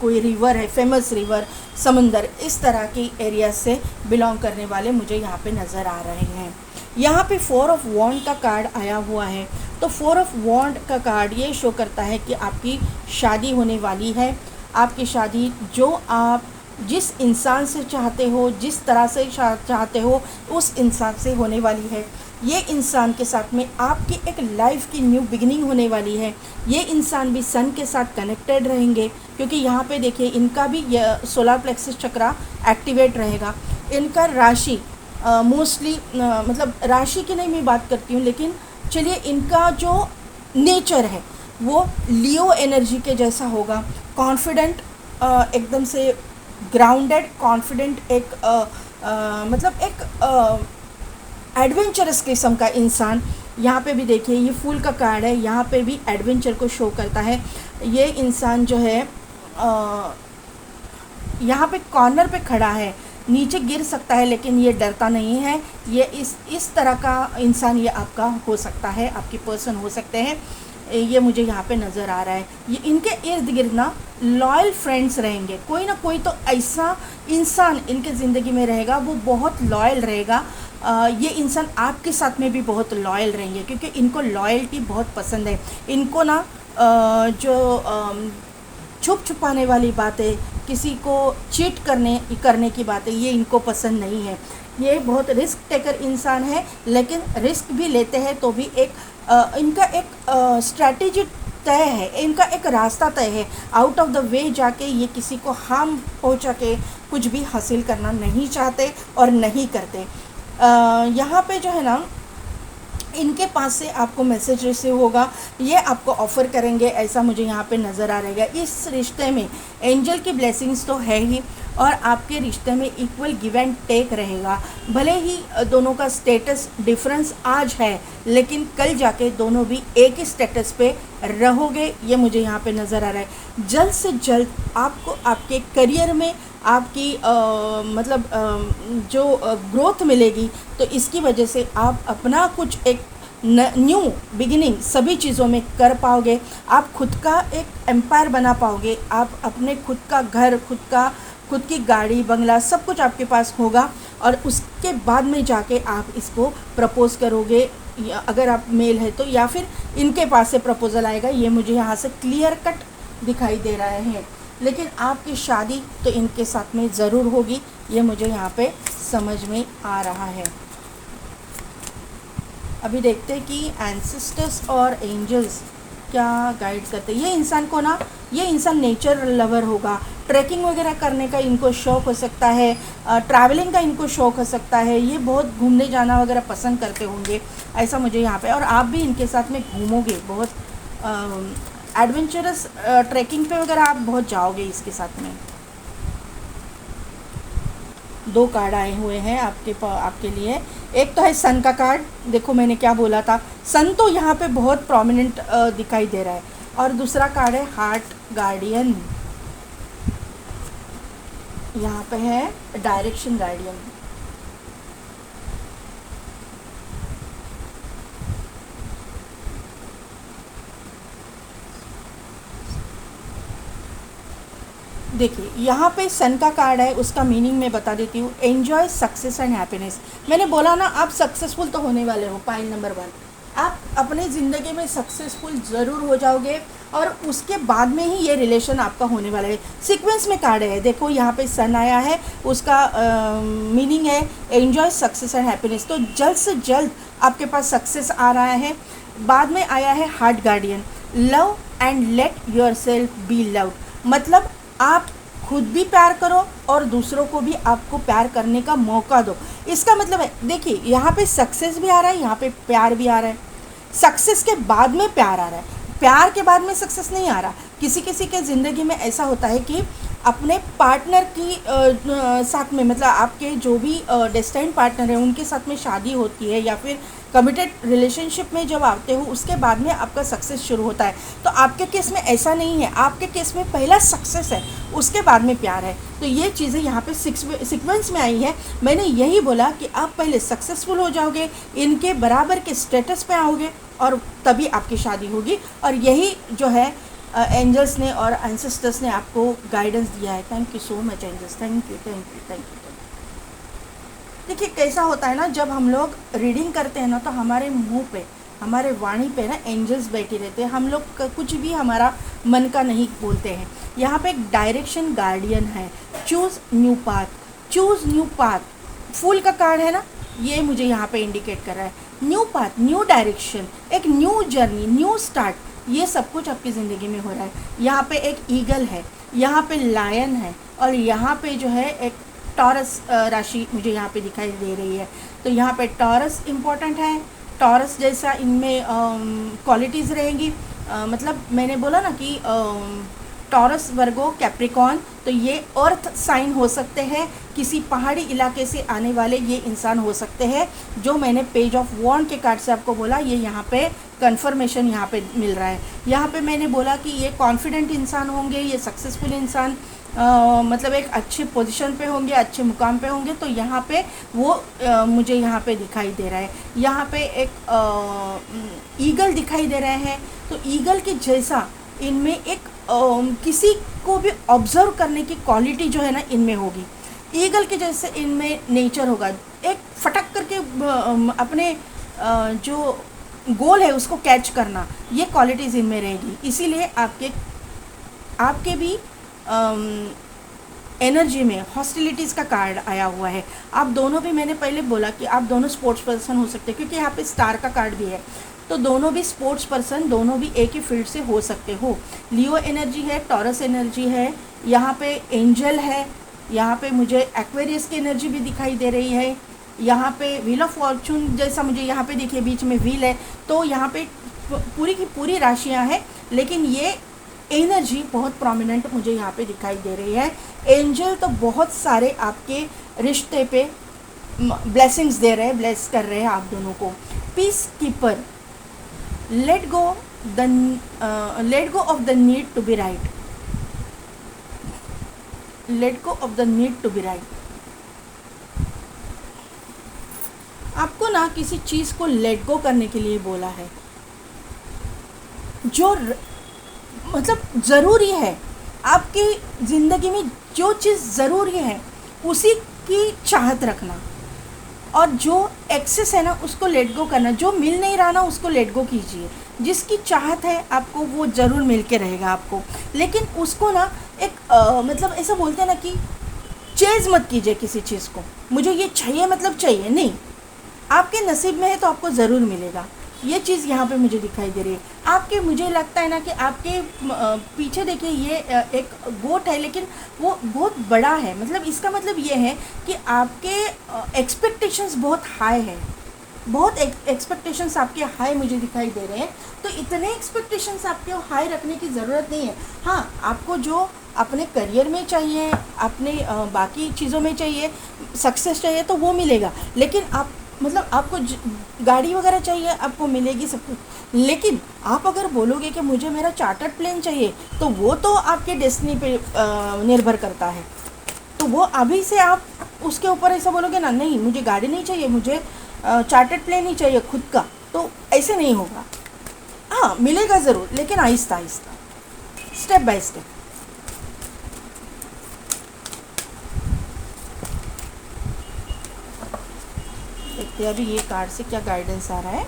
कोई रिवर है, फेमस रिवर, समुंदर, इस तरह की एरिया से बिलोंग करने वाले मुझे यहाँ पे नज़र आ रहे हैं। यहाँ पे 4 ऑफ वॉन्ड का कार्ड आया हुआ है। तो 4 ऑफ वॉन्ड का कार्ड ये शो करता है कि आपकी शादी होने वाली है। आपकी शादी जो आप जिस इंसान से चाहते हो, जिस तरह से चाहते हो, उस इंसान से होने वाली है। ये इंसान के साथ में आपकी एक लाइफ की न्यू बिगिनिंग होने वाली है। ये इंसान भी सन के साथ कनेक्टेड रहेंगे, क्योंकि यहाँ पे देखिए इनका भी सोलर प्लेक्सस चक्रा एक्टिवेट रहेगा। इनका राशि मोस्टली मतलब राशि की नहीं मैं बात करती हूँ, लेकिन चलिए इनका जो नेचर है वो लियो एनर्जी के जैसा होगा। कॉन्फिडेंट, एकदम से ग्राउंडेड, कॉन्फिडेंट, एक मतलब एक एडवेंचरस किस्म का इंसान। यहाँ पे भी देखिए ये फूल का कार्ड है, यहाँ पे भी एडवेंचर को शो करता है। ये इंसान जो है यहाँ पे कॉर्नर पे खड़ा है, नीचे गिर सकता है लेकिन ये डरता नहीं है। ये इस तरह का इंसान ये आपका हो सकता है, आपकी पर्सन हो सकते हैं, ये मुझे यहाँ पे नज़र आ रहा है। ये इनके इर्द गिर्द ना लॉयल फ्रेंड्स रहेंगे, कोई ना कोई तो ऐसा इंसान इनके ज़िंदगी में रहेगा, वो बहुत लॉयल रहेगा। ये इंसान आपके साथ में भी बहुत लॉयल रहेंगे, क्योंकि इनको लॉयल्टी बहुत पसंद है। इनको ना जो छुप छुपाने वाली बातें, किसी को चीट करने की बातें, ये इनको पसंद नहीं है। ये बहुत रिस्क टेकर इंसान है, लेकिन रिस्क भी लेते हैं तो भी एक इनका एक स्ट्रैटेजी तय है, इनका एक रास्ता तय है। आउट ऑफ द वे जाके ये किसी को हार्म पहुंचा के कुछ भी हासिल करना नहीं चाहते और नहीं करते। यहाँ पे जो है ना, इनके पास से आपको मैसेज रिसीव होगा, ये आपको ऑफ़र करेंगे, ऐसा मुझे यहाँ पे नज़र आ रहेगा। इस रिश्ते में एंजल की ब्लेसिंग्स तो है ही, और आपके रिश्ते में इक्वल गिव एंड टेक रहेगा। भले ही दोनों का स्टेटस डिफरेंस आज है, लेकिन कल जाके दोनों भी एक ही स्टेटस पे रहोगे, ये मुझे यहाँ पे नज़र आ रहा है। जल्द से जल्द आपको आपके करियर में आपकी मतलब जो ग्रोथ मिलेगी, तो इसकी वजह से आप अपना कुछ एक न्यू बिगिनिंग सभी चीज़ों में कर पाओगे। आप खुद का एक एम्पायर बना पाओगे। आप अपने खुद का घर, खुद की गाड़ी, बंगला, सब कुछ आपके पास होगा, और उसके बाद में जाके आप इसको प्रपोज़ करोगे, अगर आप मेल है तो, या फिर इनके पास से प्रपोज़ल आएगा। ये मुझे यहाँ से क्लियर कट दिखाई दे रहा है। लेकिन आपकी शादी तो इनके साथ में ज़रूर होगी, ये मुझे यहाँ पे समझ में आ रहा है। अभी देखते हैं कि एंसेस्टर्स और एंजल्स क्या गाइड करते हैं। ये इंसान को ना, ये इंसान नेचर लवर होगा, ट्रैकिंग वगैरह करने का इनको शौक़ हो सकता है, ट्रैवलिंग का इनको शौक़ हो सकता है। ये बहुत घूमने जाना वगैरह पसंद करते होंगे, ऐसा मुझे यहाँ पे। और आप भी इनके साथ में घूमोगे, बहुत एडवेंचरस ट्रैकिंग पे वगैरह आप बहुत जाओगे इसके साथ में। 2 कार्ड आए हुए हैं आपके लिए। एक तो है सन का कार्ड, देखो मैंने क्या बोला था, सन तो यहाँ पे बहुत प्रोमिनेंट दिखाई दे रहा है। और दूसरा कार्ड है हार्ट गार्डियन, यहाँ पे है डायरेक्शन गार्डियन। देखिए यहाँ पे सन का कार्ड है, उसका मीनिंग मैं बता देती हूँ। Enjoy success and happiness. मैंने बोला ना, आप सक्सेसफुल तो होने वाले हो। पॉइंट नंबर 1, आप अपने ज़िंदगी में सक्सेसफुल ज़रूर हो जाओगे और उसके बाद में ही ये रिलेशन आपका होने वाला है। सीक्वेंस में कार्ड है, देखो यहाँ पे सन आया है, उसका मीनिंग है एन्जॉय सक्सेस एंड हैप्पीनेस। तो जल्द से जल्द आपके पास सक्सेस आ रहा है। बाद में आया है heart guardian, love and let your self be loved. मतलब आप खुद भी प्यार करो और दूसरों को भी आपको प्यार करने का मौका दो। इसका मतलब है, देखिए यहाँ पे सक्सेस भी आ रहा है, यहाँ पे प्यार भी आ रहा है। सक्सेस के बाद में प्यार आ रहा है, प्यार के बाद में सक्सेस नहीं आ रहा। किसी किसी के ज़िंदगी में ऐसा होता है कि अपने पार्टनर की साथ में, मतलब आपके जो भी डेस्टाइन्ड पार्टनर है उनके साथ में शादी होती है या फिर कमिटेड रिलेशनशिप में जब आते हो, उसके बाद में आपका सक्सेस शुरू होता है। तो आपके केस में ऐसा नहीं है, आपके केस में पहला सक्सेस है, उसके बाद में प्यार है। तो ये चीज़ें यहाँ पे सीक्वेंस में आई है। मैंने यही बोला कि आप पहले सक्सेसफुल हो जाओगे, इनके बराबर के स्टेटस पे आओगे और तभी आपकी शादी होगी। और यही जो है एंजल्स ने और एंसेस्टर्स ने आपको गाइडेंस दिया है। Thank you so much angels, thank you thank you thank you. देखिए कैसा होता है ना, जब हम लोग रीडिंग करते हैं ना, तो हमारे मुंह पे, हमारे वाणी पे ना एंजल्स बैठे रहते हैं। हम लोग कुछ भी हमारा मन का नहीं बोलते हैं। यहाँ पे एक डायरेक्शन गार्डियन है, choose new path, choose new path. Fool का कार्ड है ना, ये मुझे यहाँ पे इंडिकेट कर रहा है न्यू पाथ, न्यू डायरेक्शन, एक न्यू जर्नी, न्यू स्टार्ट। ये सब कुछ आपकी ज़िंदगी में हो रहा है। यहाँ पे एक ईगल है, यहाँ पे लायन है और यहाँ पे जो है एक टॉरस राशि मुझे यहाँ पे दिखाई दे रही है। तो यहाँ पे टॉरस इम्पॉर्टेंट है। टॉरस जैसा इनमें क्वालिटीज़ रहेंगी। मतलब मैंने बोला ना कि टॉरस, वर्गो, कैप्रिकॉन, तो ये अर्थ साइन हो सकते हैं। किसी पहाड़ी इलाके से आने वाले ये इंसान हो सकते हैं। जो मैंने पेज ऑफ वॉन्ड के कार्ड से आपको बोला, ये यहाँ पे कंफर्मेशन यहाँ पे मिल रहा है। यहाँ पे मैंने बोला कि ये कॉन्फिडेंट इंसान होंगे, ये सक्सेसफुल इंसान, मतलब एक अच्छे पोजीशन पे होंगे, अच्छे मुकाम पे होंगे। तो यहाँ पे वो मुझे यहाँ पे दिखाई दे रहा है। यहाँ पे एक ईगल दिखाई दे रहे हैं। तो ईगल के जैसा इनमें एक किसी को भी ऑब्जर्व करने की क्वालिटी जो है ना इनमें होगी। ईगल के जैसे इनमें नेचर होगा, एक फटक करके अपने जो गोल है उसको कैच करना, ये क्वालिटीज़ इनमें रहेगी। इसीलिए आपके भी एनर्जी में हॉस्टिलिटीज़ का कार्ड आया हुआ है। आप दोनों भी, मैंने पहले बोला कि आप दोनों स्पोर्ट्स पर्सन हो सकते हैं, क्योंकि यहाँ पे स्टार का कार्ड भी है। तो दोनों भी स्पोर्ट्स पर्सन, दोनों भी एक ही फील्ड से हो सकते हो। लियो एनर्जी है, टॉरस एनर्जी है, यहाँ पे एंजल है, यहाँ पे मुझे एक्वेरियस की एनर्जी भी दिखाई दे रही है। यहाँ पे व्हील ऑफ फॉर्चून जैसा मुझे यहाँ पे देखिए बीच में व्हील है। तो यहाँ पे पूरी की पूरी राशियाँ हैं, लेकिन ये एनर्जी बहुत प्रोमिनेंट मुझे यहाँ पे दिखाई दे रही है। एंजल तो बहुत सारे आपके रिश्ते पे ब्लेसिंग्स दे रहे हैं, ब्लेस कर रहे हैं आप दोनों को। Piece keeper, let go of the need to be right, let go of the need to be right। आपको ना किसी चीज़ को लेट गो करने के लिए बोला है, जो मतलब ज़रूरी है आपकी ज़िंदगी में। जो चीज़ ज़रूरी है उसी की चाहत रखना, और जो एक्सेस है ना उसको लेट गो करना। जो मिल नहीं रहा ना उसको लेट गो कीजिए। जिसकी चाहत है आपको वो ज़रूर मिल के रहेगा आपको, लेकिन उसको ना एक मतलब ऐसा बोलते हैं ना कि चेज़ मत कीजिए किसी चीज़ को। मुझे ये चाहिए मतलब चाहिए नहीं, आपके नसीब में है तो आपको ज़रूर मिलेगा। ये चीज़ यहाँ पे मुझे दिखाई दे रही है। आपके, मुझे लगता है ना कि आपके पीछे देखिए ये एक गोट है, लेकिन वो बहुत बड़ा है। मतलब इसका मतलब ये है कि आपके एक्सपेक्टेशंस बहुत हाई है, बहुत एक्सपेक्टेशंस आपके हाई मुझे दिखाई दे रहे हैं। तो इतने एक्सपेक्टेशंस आपके हाई रखने की ज़रूरत नहीं है। हाँ, आपको जो अपने करियर में चाहिए, अपने बाकी चीज़ों में चाहिए, सक्सेस चाहिए तो वो मिलेगा। लेकिन आप मतलब आपको गाड़ी वगैरह चाहिए, आपको मिलेगी सब कुछ। लेकिन आप अगर बोलोगे कि मुझे मेरा चार्टर्ड प्लेन चाहिए, तो वो तो आपके डेस्टिनी पे निर्भर करता है। तो वो अभी से आप उसके ऊपर ऐसा बोलोगे ना, नहीं मुझे गाड़ी नहीं चाहिए, मुझे चार्टर्ड प्लेन ही चाहिए खुद का, तो ऐसे नहीं होगा। हाँ, मिलेगा ज़रूर, लेकिन Aahista Aahista, step by step. देखते हैं अभी ये कार्ड से क्या गाइडेंस आ रहा है।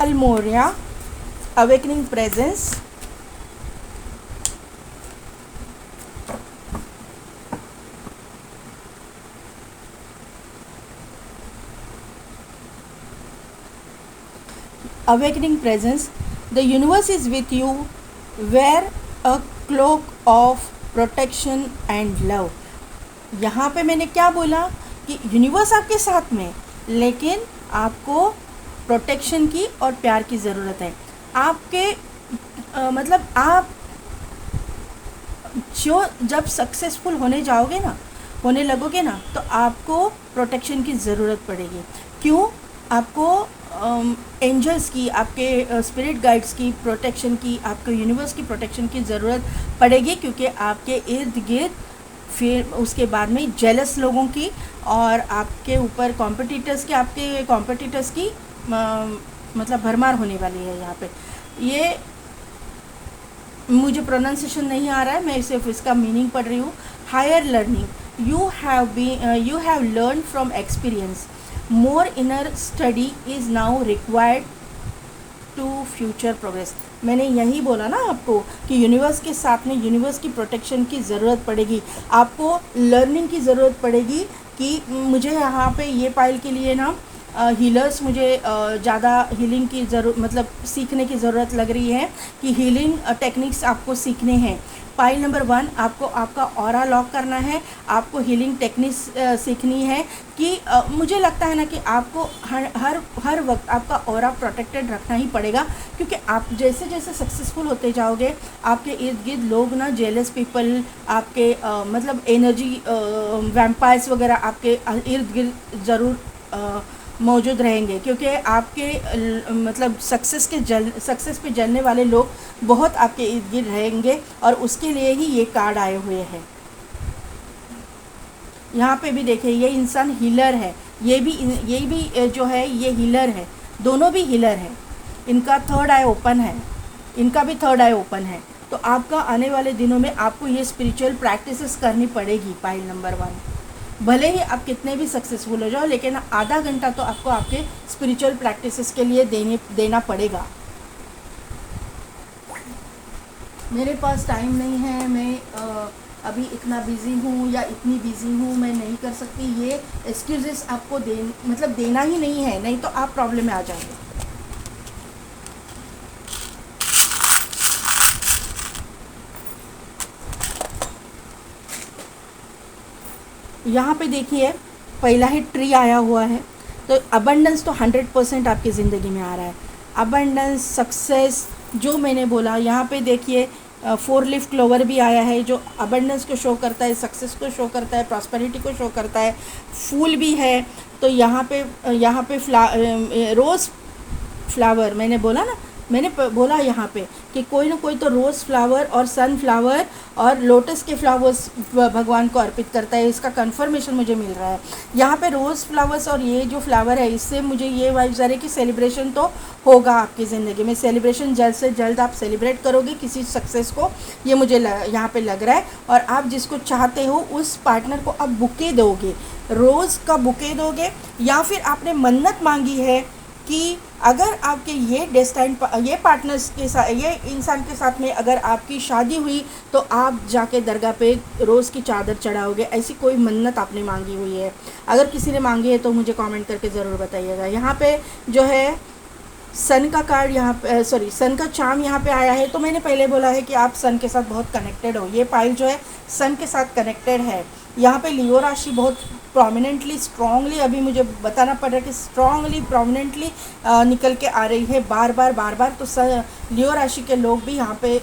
अल्मोरिया, awakening presence, awakening presence, the universe is with you, wear a cloak of protection and love। यहाँ पे मैंने क्या बोला कि यूनिवर्स आपके साथ में, लेकिन आपको प्रोटेक्शन की और प्यार की ज़रूरत है। आपके मतलब आप जब सक्सेसफुल होने लगोगे ना, तो आपको प्रोटेक्शन की ज़रूरत पड़ेगी। क्यों? आपको एंजल्स की, आपके स्पिरिट गाइड्स की प्रोटेक्शन की, आपको यूनिवर्स की प्रोटेक्शन की ज़रूरत पड़ेगी, क्योंकि आपके इर्द गिर्द फिर उसके बाद में जेलस लोगों की और आपके ऊपर आपके कॉम्पिटिटर्स की मतलब भरमार होने वाली है। यहाँ पे ये मुझे प्रोनाउंसिएशन नहीं आ रहा है, मैं सिर्फ इसका मीनिंग पढ़ रही हूँ। Higher learning, you have learn from experience, more inner study is now required to future progress. मैंने यही बोला ना आपको कि यूनिवर्स के साथ में यूनिवर्स की प्रोटेक्शन की ज़रूरत पड़ेगी, आपको लर्निंग की ज़रूरत पड़ेगी कि मुझे यहाँ पे ये पाइल के लिए ना हीलर्स, मुझे ज़्यादा हीलिंग की मतलब सीखने की ज़रूरत लग रही है कि हीलिंग टेक्निक्स आपको सीखने हैं। पाइल नंबर 1, आपको आपका ऑरा लॉक करना है, आपको हीलिंग टेक्निक्स सीखनी है कि मुझे लगता है ना कि आपको हर वक्त आपका ऑरा प्रोटेक्टेड रखना ही पड़ेगा, क्योंकि आप जैसे जैसे सक्सेसफुल होते जाओगे आपके इर्द गिर्द लोग ना, जेलस पीपल, आपके मतलब एनर्जी वैम्पायर्स वगैरह आपके इर्द गिर्द ज़रूर मौजूद रहेंगे, क्योंकि आपके मतलब सक्सेस पे जलने वाले लोग बहुत आपके इर्द गिर्द रहेंगे, और उसके लिए ही ये कार्ड आए हुए हैं। यहाँ पे भी देखिए, ये इंसान हीलर है, ये भी जो है ये हीलर है, दोनों भी हीलर हैं। इनका थर्ड आई ओपन है, इनका भी थर्ड आई ओपन है। तो आपका आने वाले दिनों में आपको ये स्पिरिचुअल प्रैक्टिसेस करनी पड़ेगी। पाइल नंबर 1, भले ही आप कितने भी सक्सेसफुल हो जाओ, लेकिन आधा घंटा तो आपको आपके स्पिरिचुअल प्रैक्टिसेस के लिए देना पड़ेगा। मेरे पास टाइम नहीं है, मैं अभी इतना बिज़ी हूँ या इतनी बिज़ी हूँ, मैं नहीं कर सकती, ये एक्सक्यूजेस आपको देना ही नहीं है, नहीं तो आप प्रॉब्लम में आ जाएंगे। यहाँ पे देखिए, पहला ही ट्री आया हुआ है, तो अबंडेंस तो 100% आपकी ज़िंदगी में आ रहा है। अबंडेंस, सक्सेस, जो मैंने बोला। यहाँ पे देखिए 4 लीफ क्लोवर भी आया है, जो अबंडेंस को शो करता है, सक्सेस को शो करता है, प्रॉस्पेरिटी को शो करता है। फूल भी है, तो यहाँ पे रोज़ फ्लावर, मैंने बोला यहाँ पे कि कोई ना कोई तो रोज़ फ्लावर और सनफ्लावर और लोटस के फ्लावर्स भगवान को अर्पित करता है, इसका कंफर्मेशन मुझे मिल रहा है। यहाँ पे रोज़ फ्लावर्स और ये जो फ्लावर है, इससे मुझे ये वाइब्स आ रही है कि सेलिब्रेशन तो होगा आपकी ज़िंदगी में, सेलिब्रेशन जल्द से जल्द आप सेलिब्रेट करोगे किसी सक्सेस को, ये मुझे यहाँ पे लग रहा है। और आप जिसको चाहते हो उस पार्टनर को आप बुके दोगे, रोज़ का बुके दोगे, या फिर आपने मन्नत मांगी है कि अगर आपके ये पार्टनर्स के साथ, ये इंसान के साथ में अगर आपकी शादी हुई तो आप जाके दरगाह पे रोज़ की चादर चढ़ाओगे, ऐसी कोई मन्नत आपने मांगी हुई है। अगर किसी ने मांगी है तो मुझे कमेंट करके ज़रूर बताइएगा। यहाँ पे जो है सन का कार्ड, यहाँ पे सन का चार्म यहाँ पे आया है। तो मैंने पहले बोला है कि आप सन के साथ बहुत कनेक्टेड हो, ये पाइल जो है सन के साथ कनेक्टेड है। यहाँ पे लियो राशि बहुत प्रोमिनेंटली, स्ट्रांगली, अभी मुझे बताना पड़ रहा है कि स्ट्रांगली प्रोमिनेंटली निकल के आ रही है बार बार। तो लियो राशि के लोग भी यहाँ पे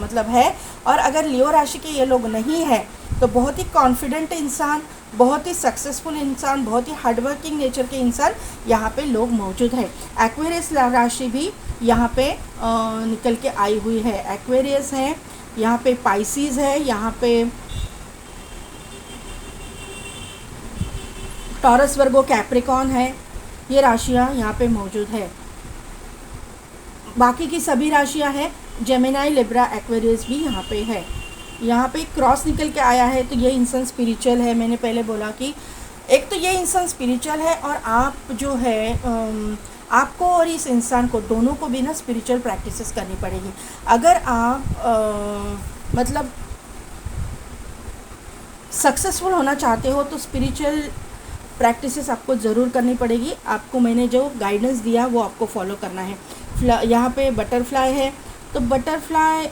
मतलब है। और अगर लियो राशि के ये लोग नहीं है तो बहुत ही कॉन्फिडेंट इंसान, बहुत ही सक्सेसफुल इंसान, बहुत ही हार्डवर्किंग नेचर के इंसान यहाँ पे लोग मौजूद है। एक्वेरियस राशि भी यहाँ पे निकल के आई हुई है। एक्वेरियस है, यहाँ पे पाइसिस है, यहाँ पे टॉरस, वर्गो, कैप्रिकॉन है, ये राशियाँ यहाँ पे मौजूद है। बाकी की सभी राशियाँ हैं, जेमिनाई, लिब्रा, एक्वेरियस भी यहाँ पे है। यहाँ पे क्रॉस निकल के आया है, तो ये इंसान स्पिरिचुअल है। मैंने पहले बोला कि एक तो ये इंसान स्पिरिचुअल है, और आप जो है आपको और इस इंसान को दोनों को भी ना स्पिरिचुअल प्रैक्टिसेस करनी पड़ेगी। अगर आप मतलब सक्सेसफुल होना चाहते हो तो स्पिरिचुअल प्रैक्टिसेस आपको ज़रूर करनी पड़ेगी। आपको मैंने जो गाइडेंस दिया वो आपको फॉलो करना है। यहाँ पे बटरफ्लाई है, तो बटरफ्लाई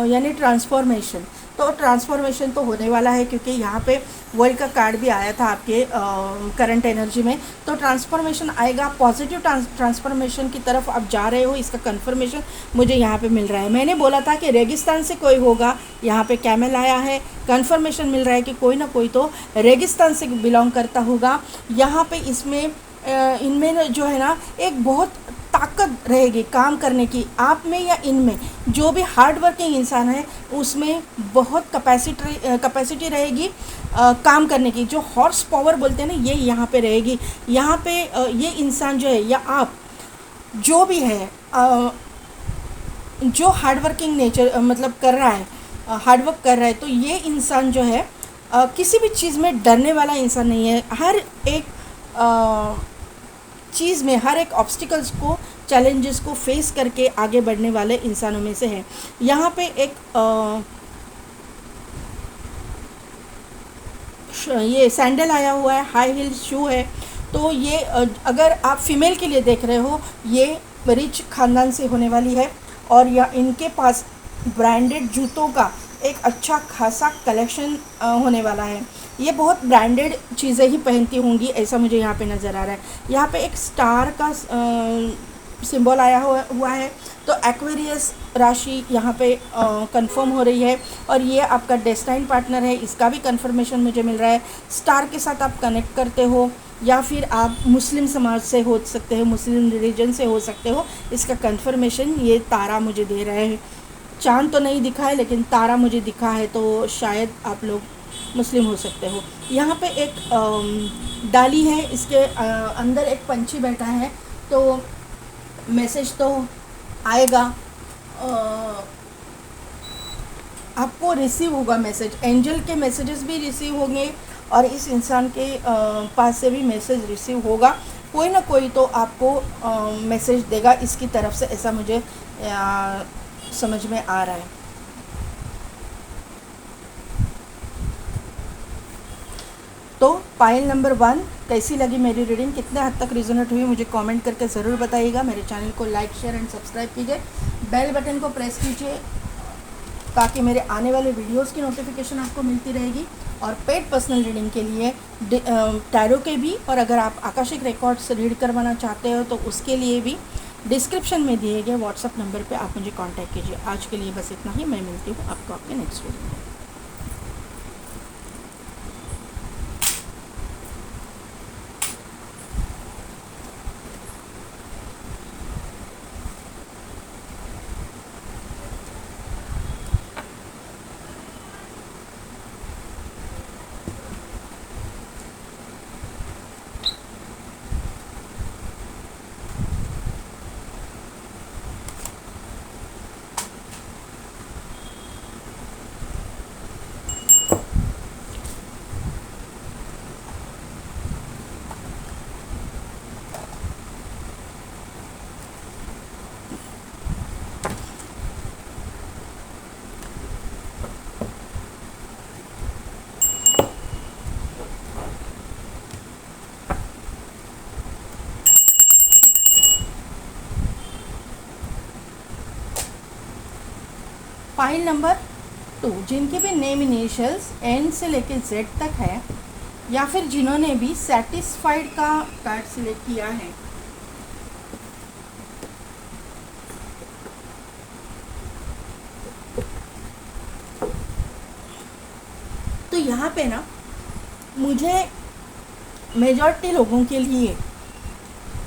यानी ट्रांसफॉर्मेशन, तो ट्रांसफॉर्मेशन तो होने वाला है, क्योंकि यहाँ पे वर्ल्ड का कार्ड भी आया था आपके करंट एनर्जी में। तो ट्रांसफॉर्मेशन आएगा, पॉजिटिव ट्रांसफॉर्मेशन की तरफ आप जा रहे हो, इसका कंफर्मेशन मुझे यहाँ पे मिल रहा है। मैंने बोला था कि रेगिस्तान से कोई होगा, यहाँ पे कैमल आया है, कंफर्मेशन मिल रहा है कि कोई ना कोई तो रेगिस्तान से बिलोंग करता होगा। यहाँ पे इसमें इनमें जो है ना एक बहुत ताकत रहेगी काम करने की, आप में या इनमें। जो भी हार्ड वर्किंग इंसान है उसमें बहुत कैपेसिटी रहेगी काम करने की। जो हॉर्स पावर बोलते हैं ना, ये यहाँ पे रहेगी। यहाँ पे ये इंसान जो है या आप जो भी है जो हार्ड वर्किंग नेचर मतलब कर रहा है, हार्ड वर्क कर रहा है, तो ये इंसान जो है किसी भी चीज़ में डरने वाला इंसान नहीं है। हर एक चीज़ में, हर एक ऑब्स्टिकल्स को, चैलेंजेस को फेस करके आगे बढ़ने वाले इंसानों में से है। यहाँ पे एक ये सैंडल आया हुआ है, हाई हील शू है। तो ये अगर आप फीमेल के लिए देख रहे हो, ये रिच ख़ानदान से होने वाली है, और या इनके पास ब्रांडेड जूतों का एक अच्छा खासा कलेक्शन होने वाला है। ये बहुत ब्रांडेड चीज़ें ही पहनती होंगी, ऐसा मुझे यहाँ पे नज़र आ रहा है। यहाँ पे एक स्टार का सिंबल आया हुआ है, तो एक्वेरियस राशि यहाँ पे कंफर्म हो रही है, और ये आपका डेस्टाइन पार्टनर है, इसका भी कंफर्मेशन मुझे मिल रहा है। स्टार के साथ आप कनेक्ट करते हो, या फिर आप मुस्लिम समाज से हो सकते हो, मुस्लिम रिलीजन से हो सकते हो, इसका कंफर्मेशन ये तारा मुझे दे रहा है। चाँद तो नहीं दिखा है, लेकिन तारा मुझे दिखा है, तो शायद आप लोग मुस्लिम हो सकते हो। यहाँ पे एक डाली है, इसके अंदर एक पंछी बैठा है, तो मैसेज तो आएगा, आपको रिसीव होगा मैसेज, एंजल के मैसेजेस भी रिसीव होंगे, और इस इंसान के पास से भी मैसेज रिसीव होगा। कोई ना कोई तो आपको मैसेज देगा इसकी तरफ से, ऐसा मुझे समझ में आ रहा है। तो पाइल नंबर 1, कैसी लगी मेरी रीडिंग, कितने हद तक रिजोनेट हुई, मुझे कमेंट करके ज़रूर बताइएगा। मेरे चैनल को लाइक, शेयर एंड सब्सक्राइब कीजिए, बेल बटन को प्रेस कीजिए, ताकि मेरे आने वाले वीडियोस की नोटिफिकेशन आपको मिलती रहेगी। और पेड पर्सनल रीडिंग के लिए टैरो के भी, और अगर आप आकाशिक रिकॉर्ड्स रीड करवाना चाहते हो तो उसके लिए भी डिस्क्रिप्शन में दिए गए व्हाट्सअप नंबर पे आप मुझे कांटेक्ट कीजिए। आज के लिए बस इतना ही, मैं मिलती हूँ आपको आपके नेक्स्ट वीडियो में। फाइल नंबर 2, जिनके भी नेम इनिशियल्स एन से लेकर जेड तक है, या फिर जिन्होंने भी सेटिस्फाइड का कार्ड सिलेक्ट किया है, तो यहाँ पे ना मुझे मेजॉरिटी लोगों के लिए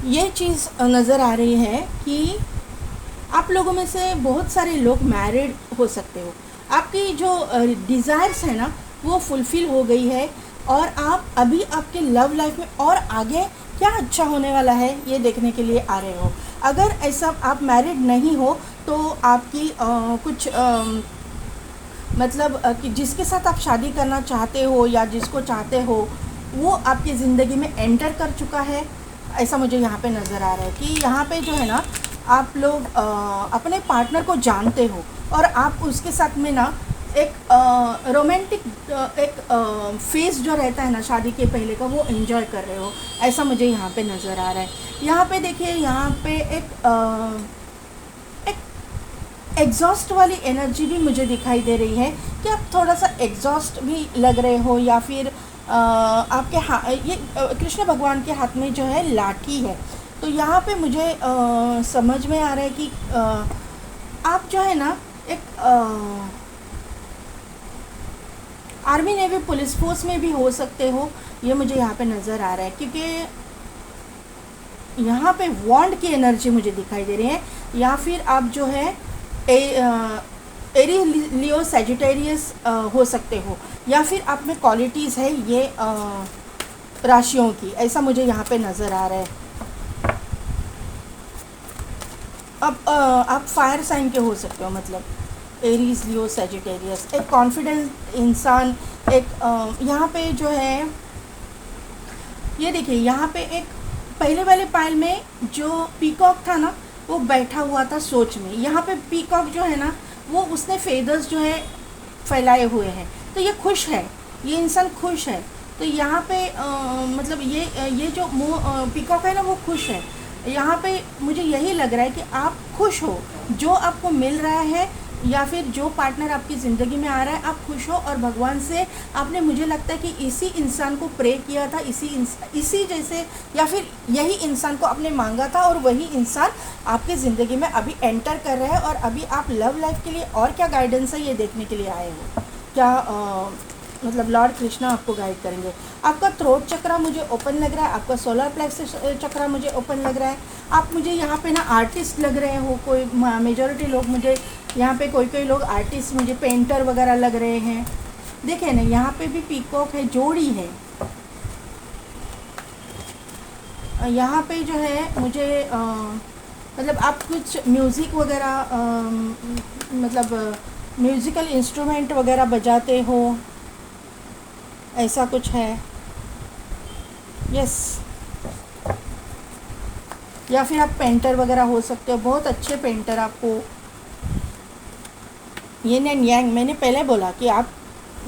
ये चीज़ नज़र आ रही है कि आप लोगों में से बहुत सारे लोग मैरिड हो सकते हो। आपकी जो डिज़ायर्स है ना वो फुलफ़िल हो गई है, और आप अभी आपके लव लाइफ में और आगे क्या अच्छा होने वाला है ये देखने के लिए आ रहे हो। अगर ऐसा आप मैरिड नहीं हो तो आपकी कुछ मतलब कि जिसके साथ आप शादी करना चाहते हो या जिसको चाहते हो, वो आपकी ज़िंदगी में एंटर कर चुका है, ऐसा मुझे यहाँ पे नज़र आ रहा है कि यहाँ पे जो है ना आप लोग अपने पार्टनर को जानते हो और आप उसके साथ में ना एक रोमांटिक एक फेज़ जो रहता है ना शादी के पहले का, वो एंजॉय कर रहे हो, ऐसा मुझे यहाँ पे नज़र आ रहा है। यहाँ पे देखिए, यहाँ पे एक एग्जॉस्ट वाली एनर्जी भी मुझे दिखाई दे रही है कि आप थोड़ा सा एग्जॉस्ट भी लग रहे हो, या फिर आपके ये कृष्ण भगवान के हाथ में जो है लाठी है। तो यहाँ पे मुझे समझ में आ रहा है कि आप जो है ना एक आर्मी नेवी पुलिस फोर्स में भी हो सकते हो, ये मुझे यहाँ पे नज़र आ रहा है, क्योंकि यहाँ पे वॉन्ड की एनर्जी मुझे दिखाई दे रही है। या फिर आप जो है एरीज लियो सैजिटेरियस हो सकते हो, या फिर आप में क्वालिटीज़ है ये राशियों की, ऐसा मुझे यहाँ पे नज़र आ रहा है। अब आप फायर साइन के हो सकते हो, मतलब एरीज लियो सैजिटेरियस, एक कॉन्फिडेंट इंसान, एक यहाँ पे जो है ये देखिए, यहाँ पे एक पहले वाले पायल में जो पीकॉक था ना, वो बैठा हुआ था सोच में। यहाँ पे पीकॉक जो है ना, वो उसने फेदर्स जो है फैलाए हुए हैं, तो ये खुश है, ये इंसान खुश है। तो यहाँ पे मतलब ये जो पीकॉक है ना, वो खुश है। यहाँ पे मुझे यही लग रहा है कि आप खुश हो, जो आपको मिल रहा है या फिर जो पार्टनर आपकी ज़िंदगी में आ रहा है, आप खुश हो। और भगवान से आपने, मुझे लगता है कि इसी इंसान को प्रे किया था, इसी जैसे, या फिर यही इंसान को आपने मांगा था, और वही इंसान आपकी ज़िंदगी में अभी एंटर कर रहा है। और अभी आप लव लाइफ के लिए और क्या गाइडेंस है, ये देखने के लिए आए हो। क्या मतलब लॉर्ड कृष्णा आपको गाइड करेंगे। आपका थ्रोट चक्रा मुझे ओपन लग रहा है, आपका सोलर प्लेक्सस चक्रा मुझे ओपन लग रहा है। आप मुझे यहाँ पे ना आर्टिस्ट लग रहे हो, कोई मेजॉरिटी लोग मुझे यहाँ पे, कोई लोग आर्टिस्ट, मुझे पेंटर वगैरह लग रहे हैं। देखें ना, यहाँ पे भी पीकॉक है, जोड़ी है। यहाँ पे जो है मुझे मतलब आप कुछ म्यूज़िक वगैरह मतलब म्यूज़िकल इंस्ट्रूमेंट वगैरह बजाते हो, ऐसा कुछ है। यस, या फिर आप पेंटर वगैरह हो सकते हो, बहुत अच्छे पेंटर। आपको यिन एंड यांग, मैंने पहले बोला कि आप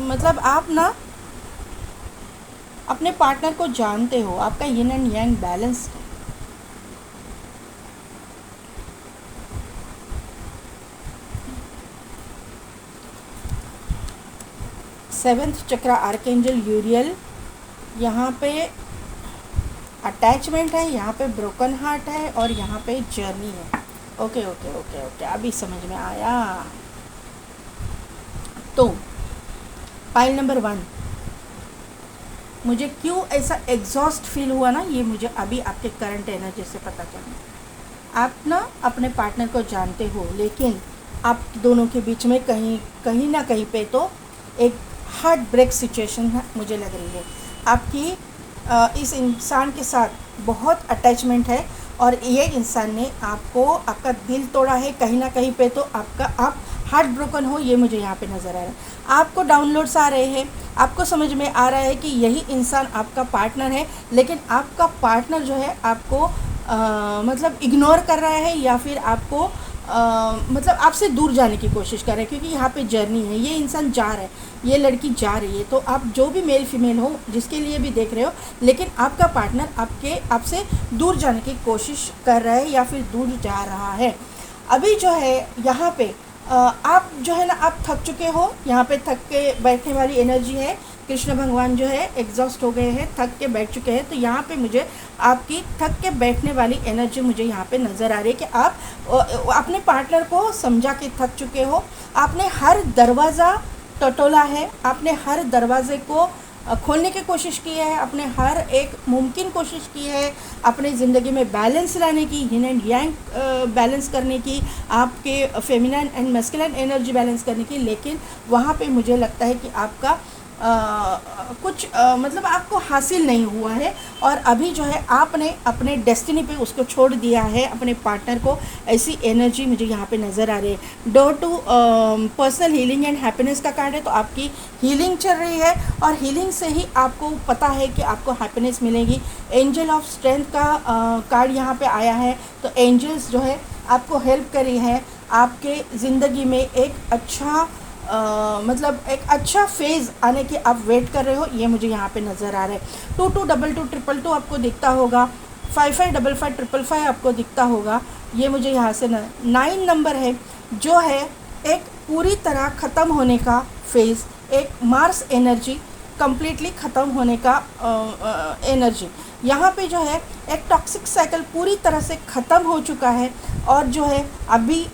मतलब आप ना अपने पार्टनर को जानते हो, आपका यिन एंड यांग बैलेंस है। सेवेंथ चक्रा आर्कएंजल यूरियल, यहाँ पे अटैचमेंट है, यहाँ पे ब्रोकन हार्ट है, और यहाँ पे जर्नी है। ओके ओके ओके ओके, अभी समझ में आया। तो पाइल नंबर 1, मुझे क्यों ऐसा एग्जॉस्ट फील हुआ ना, ये मुझे अभी आपके करंट एनर्जी से पता चला। आप ना अपने पार्टनर को जानते हो, लेकिन आप दोनों के बीच में कहीं ना कहीं पे तो एक हार्ट ब्रेक सिचुएशन मुझे लग रही है। आपकी इस इंसान के साथ बहुत अटैचमेंट है, और ये इंसान ने आपका दिल तोड़ा है कहीं ना कहीं पे, तो आप हार्ट ब्रोकन हो, ये मुझे यहाँ पे नज़र आ रहा है। आपको डाउनलोड्स आ रहे हैं, आपको समझ में आ रहा है कि यही इंसान आपका पार्टनर है, लेकिन आपका पार्टनर जो है आपको मतलब इग्नोर कर रहा है, या फिर आपको मतलब आपसे दूर जाने की कोशिश कर रहे हैं। क्योंकि यहाँ पे जर्नी है, ये इंसान जा रहा है, ये लड़की जा रही है। तो आप जो भी मेल फीमेल हो, जिसके लिए भी देख रहे हो, लेकिन आपका पार्टनर आपसे दूर जाने की कोशिश कर रहा है, या फिर दूर जा रहा है। अभी जो है यहाँ पे आप जो है ना, आप थक चुके हो, यहाँ पे थक के बैठने वाली एनर्जी है। कृष्ण भगवान जो है एग्जॉस्ट हो गए हैं, थक के बैठ चुके हैं। तो यहाँ पे मुझे आपकी थक के बैठने वाली एनर्जी मुझे यहाँ पे नज़र आ रही है कि आप अपने पार्टनर को समझा के थक चुके हो। आपने हर दरवाज़ा टटोला है, आपने हर दरवाजे को खोलने की कोशिश की है, आपने हर एक मुमकिन कोशिश की है अपनी ज़िंदगी में बैलेंस लाने की, यिन एंड यांग बैलेंस करने की, आपके feminine and masculine energy balance करने की। लेकिन वहाँ पे मुझे लगता है कि आपका कुछ मतलब आपको हासिल नहीं हुआ है, और अभी जो है आपने अपने डेस्टिनी पे उसको छोड़ दिया है, अपने पार्टनर को। ऐसी एनर्जी मुझे यहाँ पे नज़र आ रही है। Door to personal healing and happiness का कार्ड है, तो आपकी हीलिंग चल रही है, और हीलिंग से ही आपको पता है कि आपको हैप्पीनेस मिलेगी। एंजल ऑफ स्ट्रेंथ का कार्ड यहाँ पे आया है, तो एंजल्स जो है आपको हेल्प कर रही है आपके ज़िंदगी में एक अच्छा मतलब एक अच्छा फेज़ आने की आप वेट कर रहे हो, ये मुझे यहाँ पे नज़र आ रहा है। 222222 आपको दिखता होगा, 555555 आपको दिखता होगा, ये मुझे यहाँ से 9 नंबर है, जो है एक पूरी तरह ख़त्म होने का फेज़, एक मार्स एनर्जी कम्प्लीटली ख़त्म होने का एनर्जी। यहाँ पे जो है एक टॉक्सिक साइकिल पूरी तरह से ख़त्म हो चुका है, और जो है अभी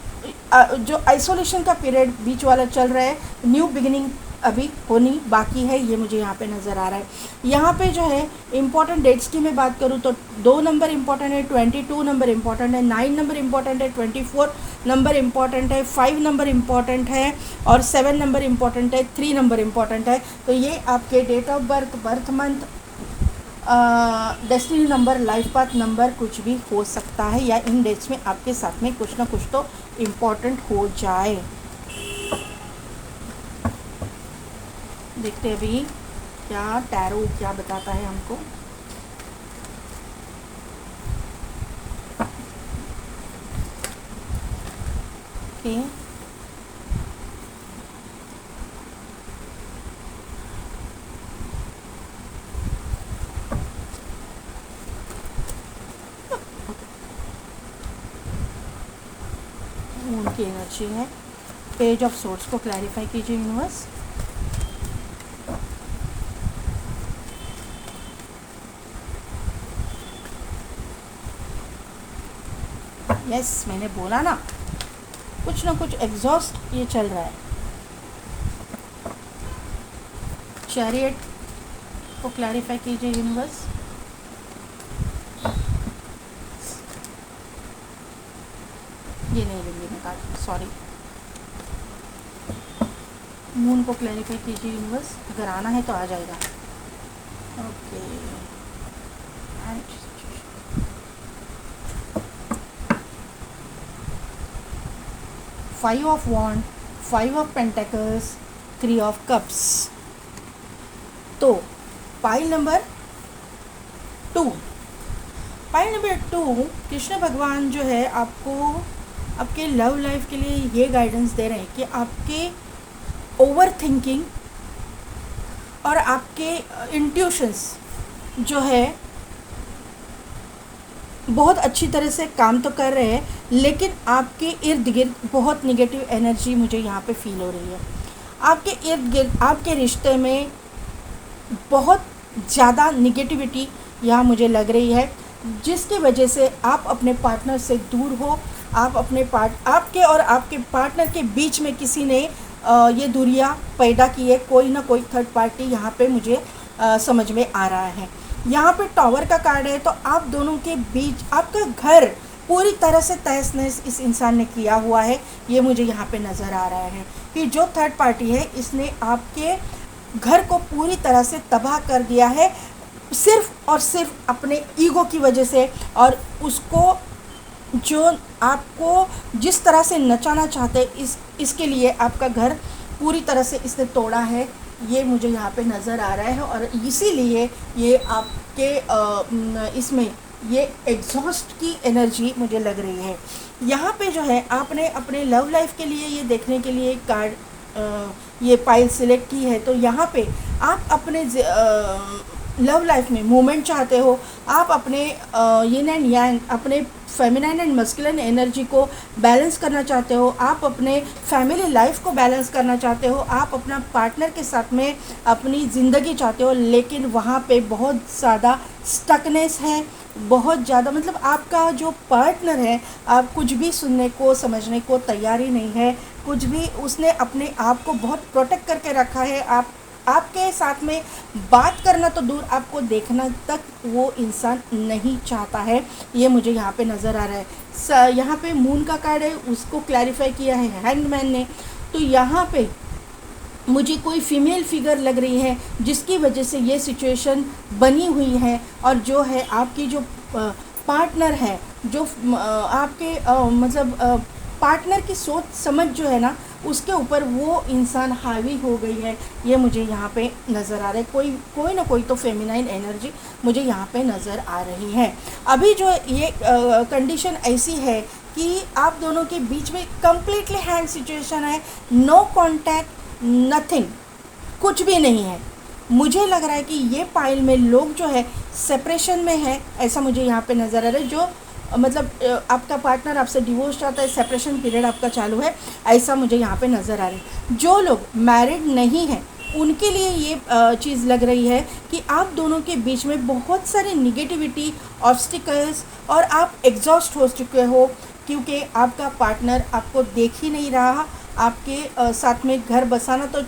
जो आइसोलेशन का पीरियड बीच वाला चल रहा है, न्यू बिगिनिंग अभी होनी बाकी है, ये मुझे यहाँ पे नज़र आ रहा है। यहाँ पे जो है इम्पॉर्टेंट डेट्स की मैं बात करूँ तो 2 नंबर इम्पॉर्टेंट है, 22 नंबर इम्पॉर्टेंट है, 9 नंबर इम्पॉर्टेंट है, 24 नंबर इम्पॉर्टेंट है, 5 नंबर इम्पॉर्टेंट है, और 7 नंबर इम्पॉर्टेंट है, 3 नंबर इम्पॉर्टेंट है। तो ये आपके date of birth, birth month, destiny number, life path number कुछ भी हो सकता है, या इन डेट्स में आपके साथ में कुछ ना कुछ तो इम्पॉर्टेंट हो जाए। देखते हैं अभी क्या टैरो क्या बताता है हमको। ओके, उनकी एनर्जी है। पेज ऑफ सोर्स को क्लैरिफाई कीजिए यूनिवर्स। यस, मैंने बोला ना, कुछ ना कुछ एग्जॉस्ट ये चल रहा है। चैरियट को क्लैरिफाई कीजिए यूनिवर्स। ये नहीं लेंगे मैं कार्ड, सॉरी। मून को क्लैरिफाई कीजिए यूनिवर्स, अगर आना है तो आ जाएगा। Okay, 5 of wand, 5 of pentacles, 3 of cups. तो pile number 2, pile number 2, Krishna भगवान जो है आपको आपके लव लाइफ के लिए ये गाइडेंस दे रहे हैं कि आपके ओवर थिंकिंग और आपके इंट्यूशंस जो है बहुत अच्छी तरह से काम तो कर रहे हैं, लेकिन आपके इर्द गिर्द बहुत निगेटिव एनर्जी मुझे यहाँ पे फील हो रही है। आपके इर्द गिर्द आपके रिश्ते में बहुत ज़्यादा निगेटिविटी यहाँ मुझे लग रही है, जिसकी वजह से आप अपने पार्टनर से दूर हो। आप अपने आपके और आपके पार्टनर के बीच में किसी ने ये दूरियां पैदा की है, कोई ना कोई थर्ड पार्टी यहाँ पे मुझे समझ में आ रहा है। यहाँ पे टावर का कार्ड है, तो आप दोनों के बीच आपका घर पूरी तरह से तहस नहस इस इंसान ने किया हुआ है, ये मुझे यहाँ पे नज़र आ रहा है कि जो थर्ड पार्टी है इसने आपके घर को पूरी तरह से तबाह कर दिया है, सिर्फ़ और सिर्फ अपने ईगो की वजह से, और उसको जो आपको जिस तरह से नचाना चाहते इसके लिए आपका घर पूरी तरह से इसने तोड़ा है, ये मुझे यहाँ पे नज़र आ रहा है। और इसीलिए ये आपके इसमें ये एग्जॉस्ट की एनर्जी मुझे लग रही है। यहाँ पे जो है आपने अपने लव लाइफ के लिए ये देखने के लिए कार्ड ये पाइल सिलेक्ट की है, तो यहाँ पे आप अपने लव लाइफ में मूवमेंट चाहते हो, आप अपने यिन एंड यांग, अपने फेमिनाइन एंड मस्कुलिन एनर्जी को बैलेंस करना चाहते हो, आप अपने फैमिली लाइफ को बैलेंस करना चाहते हो, आप अपना पार्टनर के साथ में अपनी ज़िंदगी चाहते हो, लेकिन वहाँ पे बहुत ज़्यादा स्टकनेस है, बहुत ज़्यादा मतलब आपका जो पार्टनर है आप कुछ भी सुनने को समझने को तैयार ही नहीं है, कुछ भी उसने अपने आप को बहुत प्रोटेक्ट करके रखा है। आपके साथ में बात करना तो दूर, आपको देखना तक वो इंसान नहीं चाहता है, ये मुझे यहाँ पे नज़र आ रहा है। यहाँ पे मून का कार्ड है, उसको क्लैरिफाई किया है हैंगमैन ने। तो यहाँ पे मुझे कोई फीमेल फिगर लग रही है जिसकी वजह से ये सिचुएशन बनी हुई है, और जो है आपकी जो पार्टनर है, जो आपके मतलब पार्टनर की सोच समझ जो है ना, उसके ऊपर वो इंसान हावी हो गई है, ये मुझे यहाँ पे नज़र आ रहा है। कोई ना कोई तो फेमिनाइन एनर्जी मुझे यहाँ पे नज़र आ रही है। अभी जो ये कंडीशन ऐसी है कि आप दोनों के बीच में कम्प्लीटली हैंग सिचुएशन है, नो कॉन्टैक्ट, नथिंग, कुछ भी नहीं है। मुझे लग रहा है कि ये पाइल में लोग जो है सेपरेशन में है, ऐसा मुझे यहाँ पे नज़र आ रहा है। जो मतलब आपका पार्टनर आपसे डिवोर्स चाहता है, सेपरेशन पीरियड आपका चालू है, ऐसा मुझे यहाँ पे नज़र आ रहा है। जो लोग मैरिड नहीं हैं उनके लिए ये चीज़ लग रही है कि आप दोनों के बीच में बहुत सारे निगेटिविटी, ऑब्स्टिकल्स, और आप एग्जॉस्ट हो चुके हो, क्योंकि आपका पार्टनर आपको देख ही नहीं रहा। आपके साथ में घर बसाना तो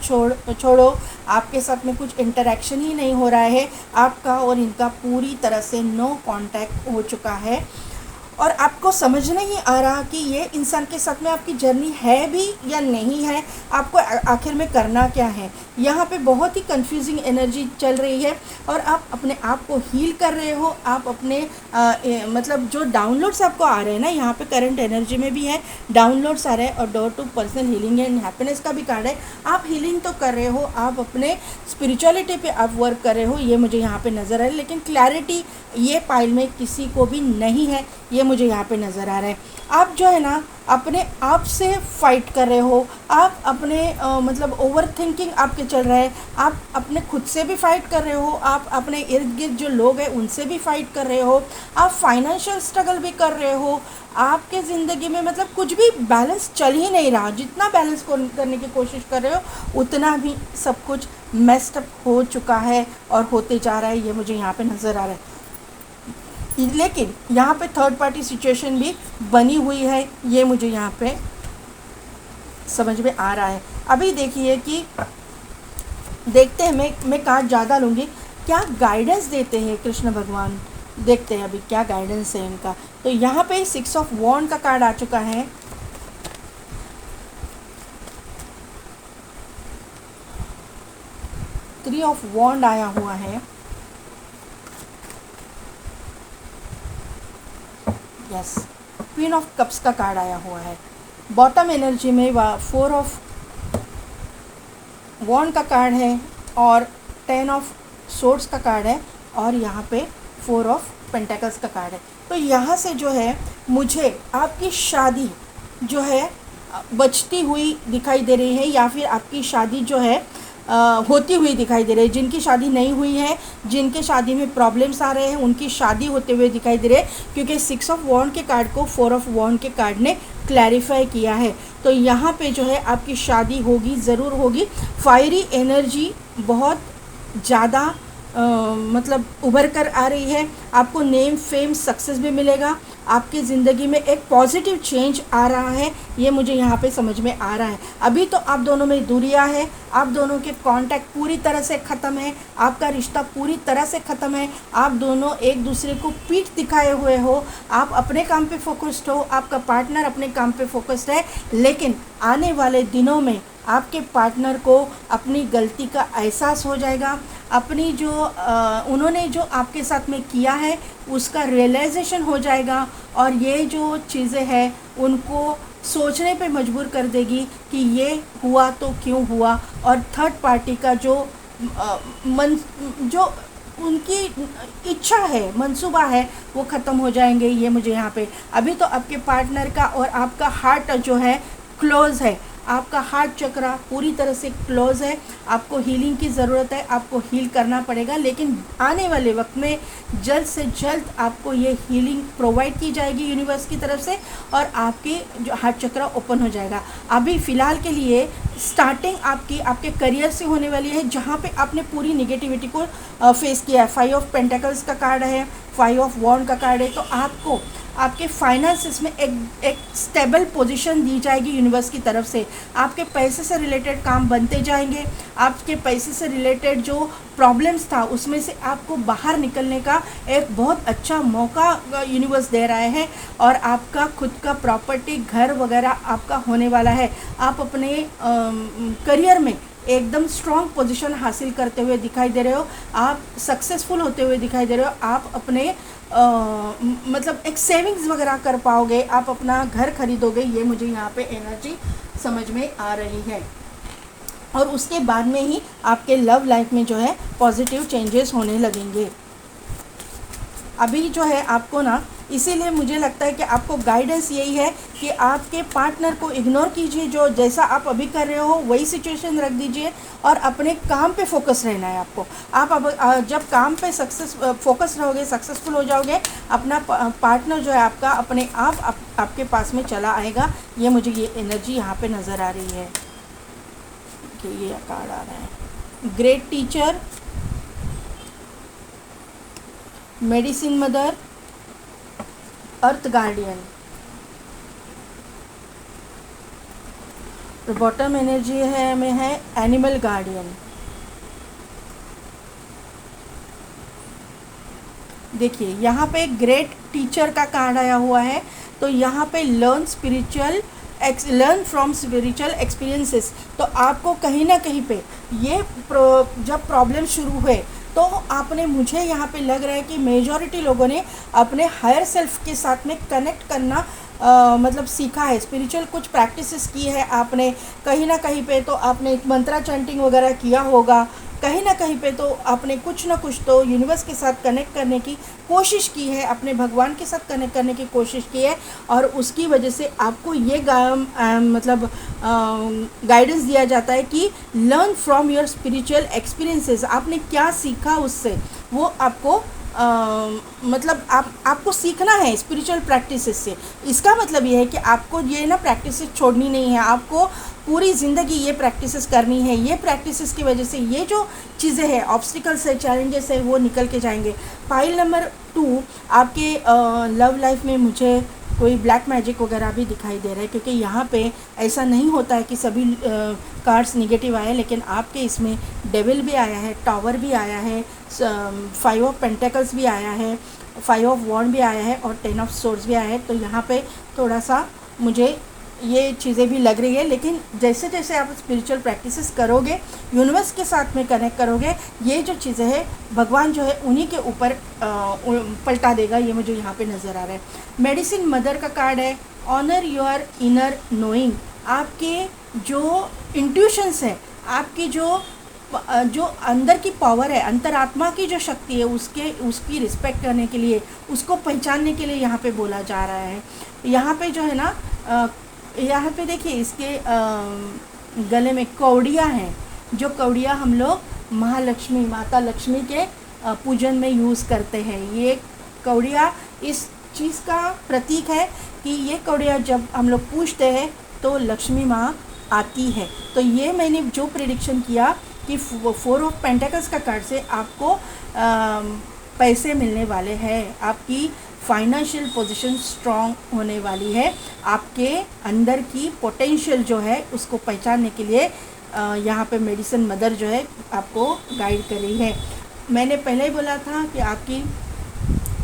छोड़ो, आपके साथ में कुछ इंटरेक्शन ही नहीं हो रहा है। आपका और इनका पूरी तरह से नो कांटेक्ट हो चुका है, और आपको समझ नहीं आ रहा कि ये इंसान के साथ में आपकी जर्नी है भी या नहीं है, आपको आखिर में करना क्या है। यहाँ पे बहुत ही कंफ्यूजिंग एनर्जी चल रही है, और आप अपने आप को हील कर रहे हो। आप अपने मतलब जो डाउनलोड्स आपको आ रहे हैं ना, यहाँ पे करंट एनर्जी में भी है डाउनलोड्स आ रहे हैं, और door to personal healing and happiness का भी कार्ड है। आप हीलिंग तो कर रहे हो, आप अपने स्पिरिचुअलिटी पे आप वर्क कर रहे हो, ये मुझे यहाँ पे नज़र आ रहा है। लेकिन क्लैरिटी ये पाइल में किसी को भी नहीं है, ये मुझे यहाँ पे नज़र आ रहा है। आप जो है ना अपने आप से फाइट कर रहे हो, आप अपने मतलब ओवर थिंकिंग आपके चल रहा है, आप अपने खुद से भी फाइट कर रहे हो, आप अपने इर्द गिर्द जो लोग हैं उनसे भी फाइट कर रहे हो, आप फाइनेंशियल स्ट्रगल भी कर रहे हो। आपके ज़िंदगी में मतलब कुछ भी बैलेंस चल ही नहीं रहा। जितना बैलेंस करने की कोशिश कर रहे हो उतना भी सब कुछ मेस्ड अप हो चुका है और होते जा रहा है, ये मुझे यहाँ पे नज़र आ रहा है। लेकिन यहाँ पे थर्ड पार्टी सिचुएशन भी बनी हुई है, ये मुझे यहाँ पे समझ में आ रहा है। अभी देखिए कि देखते हैं, मैं कार्ड ज़्यादा लूँगी, क्या गाइडेंस देते हैं कृष्ण भगवान। देखते हैं अभी क्या गाइडेंस है इनका। तो यहाँ पे 6 ऑफ वॉन्ड का कार्ड आ चुका है, 3 ऑफ वॉन्ड आया हुआ है, यस, क्वीन ऑफ कप्स का कार्ड आया हुआ है। बॉटम एनर्जी में 4 ऑफ वॉन्ड का कार्ड है, और 10 ऑफ सोर्ड्स का कार्ड है, और यहाँ पे 4 ऑफ पेंटेकल्स का कार्ड है। तो यहाँ से जो है मुझे आपकी शादी जो है बचती हुई दिखाई दे रही है, या फिर आपकी शादी जो है होती हुई दिखाई दे रही है। जिनकी शादी नहीं हुई है, जिनके शादी में प्रॉब्लम्स आ रहे हैं, उनकी शादी होते हुए दिखाई दे रहे हैं, क्योंकि 6 ऑफ वॉन्ड के कार्ड को 4 ऑफ वॉन्ड के कार्ड ने क्लैरिफाई किया है। तो यहाँ पे जो है आपकी शादी होगी, ज़रूर होगी। फायरी एनर्जी बहुत ज़्यादा मतलब उभर कर आ रही है। आपको नेम, फेम, सक्सेस भी मिलेगा। आपकी ज़िंदगी में एक पॉजिटिव चेंज आ रहा है, ये मुझे यहाँ पे समझ में आ रहा है। अभी तो आप दोनों में दूरियां है, आप दोनों के कांटेक्ट पूरी तरह से ख़त्म है, आपका रिश्ता पूरी तरह से ख़त्म है। आप दोनों एक दूसरे को पीठ दिखाए हुए हो, आप अपने काम पे फोकस्ड हो, आपका पार्टनर अपने काम पे फोकस्ड है। लेकिन आने वाले दिनों में आपके पार्टनर को अपनी गलती का एहसास हो जाएगा, अपनी जो उन्होंने जो आपके साथ में किया है उसका रियलाइजेशन हो जाएगा, और ये जो चीज़ें हैं उनको सोचने पे मजबूर कर देगी कि ये हुआ तो क्यों हुआ, और थर्ड पार्टी का जो जो उनकी इच्छा है, मंसूबा है, वो ख़त्म हो जाएंगे, ये मुझे यहाँ पे। अभी तो आपके पार्टनर का और आपका हार्ट जो है क्लोज़ है, आपका हार्ट चक्रा पूरी तरह से क्लोज है। आपको हीलिंग की ज़रूरत है, आपको हील करना पड़ेगा, लेकिन आने वाले वक्त में जल्द से जल्द आपको ये हीलिंग प्रोवाइड की जाएगी यूनिवर्स की तरफ से, और आपके जो हार्ट चक्रा ओपन हो जाएगा। अभी फ़िलहाल के लिए स्टार्टिंग आपकी आपके करियर से होने वाली है, जहाँ पे आपने पूरी निगेटिविटी को फेस किया है। 5 ऑफ पेंटेकल्स का कार्ड है, 5 ऑफ वॉन्ड का कार्ड है। तो आपको आपके फाइनेंसिस में एक स्टेबल पोजीशन दी जाएगी यूनिवर्स की तरफ से। आपके पैसे से रिलेटेड काम बनते जाएंगे, आपके पैसे से रिलेटेड जो प्रॉब्लम्स था उसमें से आपको बाहर निकलने का एक बहुत अच्छा मौका यूनिवर्स दे रहा है, और आपका खुद का प्रॉपर्टी, घर वगैरह आपका होने वाला है। आप अपने करियर में एकदम स्ट्रॉन्ग पोजीशन हासिल करते हुए दिखाई दे रहे हो, आप सक्सेसफुल होते हुए दिखाई दे रहे हो, आप अपने मतलब एक सेविंग्स वगैरह कर पाओगे, आप अपना घर खरीदोगे, ये मुझे यहाँ पे एनर्जी समझ में आ रही है। और उसके बाद में ही आपके लव लाइफ में जो है पॉजिटिव चेंजेस होने लगेंगे। अभी जो है आपको ना, इसीलिए मुझे लगता है कि आपको गाइडेंस यही है कि आपके पार्टनर को इग्नोर कीजिए, जो जैसा आप अभी कर रहे हो वही सिचुएशन रख दीजिए और अपने काम पे फोकस रहना है आपको। आप अब जब काम पे फोकस रहोगे, सक्सेसफुल हो जाओगे, अपना पार्टनर जो है आपका अपने आपके पास में चला आएगा। ये मुझे ये एनर्जी यहाँ पे नज़र आ रही है कि ये कार्ड आ रहा है, ग्रेट टीचर, मेडिसिन मदर, अर्थ गार्डियन। बॉटम एनर्जी है में है एनिमल गार्डियन। देखिए यहाँ पे ग्रेट टीचर का कार्ड आया हुआ है, तो यहाँ पे लर्न फ्रॉम स्पिरिचुअल एक्सपीरियंसेस। तो आपको कहीं ना कहीं पे ये जब प्रॉब्लम शुरू हुए तो आपने, मुझे यहाँ पे लग रहा है कि मेजॉरिटी लोगों ने अपने हायर सेल्फ के साथ में कनेक्ट करना मतलब सीखा है, स्पिरिचुअल कुछ प्रैक्टिसेस की है आपने, कहीं ना कहीं पे तो आपने मंत्रा चैंटिंग वगैरह किया होगा, कहीं ना कहीं पे तो आपने कुछ ना कुछ तो यूनिवर्स के साथ कनेक्ट करने की कोशिश की है, अपने भगवान के साथ कनेक्ट करने की कोशिश की है, और उसकी वजह से आपको ये मतलब गाइडेंस दिया जाता है कि learn from your spiritual experiences. आपने क्या सीखा उससे, वो आपको मतलब आपको सीखना है स्पिरिचुअल प्रैक्टिसेस से। इसका मतलब ये है कि आपको ये ना प्रैक्टिसेस छोड़नी नहीं है, आपको पूरी ज़िंदगी ये प्रैक्टिसेस करनी है। ये प्रैक्टिसेस की वजह से ये जो चीज़ें हैं, ऑब्स्टिकल्स है, चैलेंजेस है, वो निकल के जाएंगे। फाइल नंबर 2, आपके लव लाइफ में मुझे कोई ब्लैक मैजिक वगैरह भी दिखाई दे रहा है, क्योंकि यहाँ पे ऐसा नहीं होता है कि सभी कार्ड्स निगेटिव आए, लेकिन आपके इसमें डेविल भी आया है, टावर भी आया है, 5 ऑफ पेंटेकल्स भी आया है, 5 ऑफ वॉन्ड भी आया है और 10 ऑफ सोर्ड्स भी आया है। तो यहाँ पे थोड़ा सा मुझे ये चीज़ें भी लग रही है, लेकिन जैसे जैसे आप स्पिरिचुअल प्रैक्टिसेस करोगे, यूनिवर्स के साथ में कनेक्ट करोगे, ये जो चीज़ें हैं भगवान जो है उन्हीं के ऊपर पलटा देगा। ये मुझे यहाँ पे नज़र आ रहा है। मेडिसिन मदर का कार्ड है, ऑनर योर इनर नोइंग। आपके जो इंट्यूशंस है, आपकी जो अंदर की पावर है, अंतरात्मा की जो शक्ति है, उसकी रिस्पेक्ट करने के लिए, उसको पहचानने के लिए यहाँ पे बोला जा रहा है। यहाँ पे जो है ना, यहाँ पे देखिए इसके गले में कौड़ियाँ हैं, जो कौड़ियाँ हम लोग महालक्ष्मी, माता लक्ष्मी के पूजन में यूज़ करते हैं। ये कौड़ियाँ इस चीज़ का प्रतीक है कि ये कौड़ियाँ जब हम लोग पूजते हैं तो लक्ष्मी माँ आती है। तो ये मैंने जो प्रेडिक्शन किया कि 4 ऑफ पेंटेकल्स का कार्ड से आपको पैसे मिलने वाले हैं, आपकी फाइनेंशियल पोजीशन स्ट्रॉन्ग होने वाली है, आपके अंदर की पोटेंशियल जो है उसको पहचानने के लिए यहाँ पे मेडिसिन मदर जो है आपको गाइड कर रही है। मैंने पहले ही बोला था कि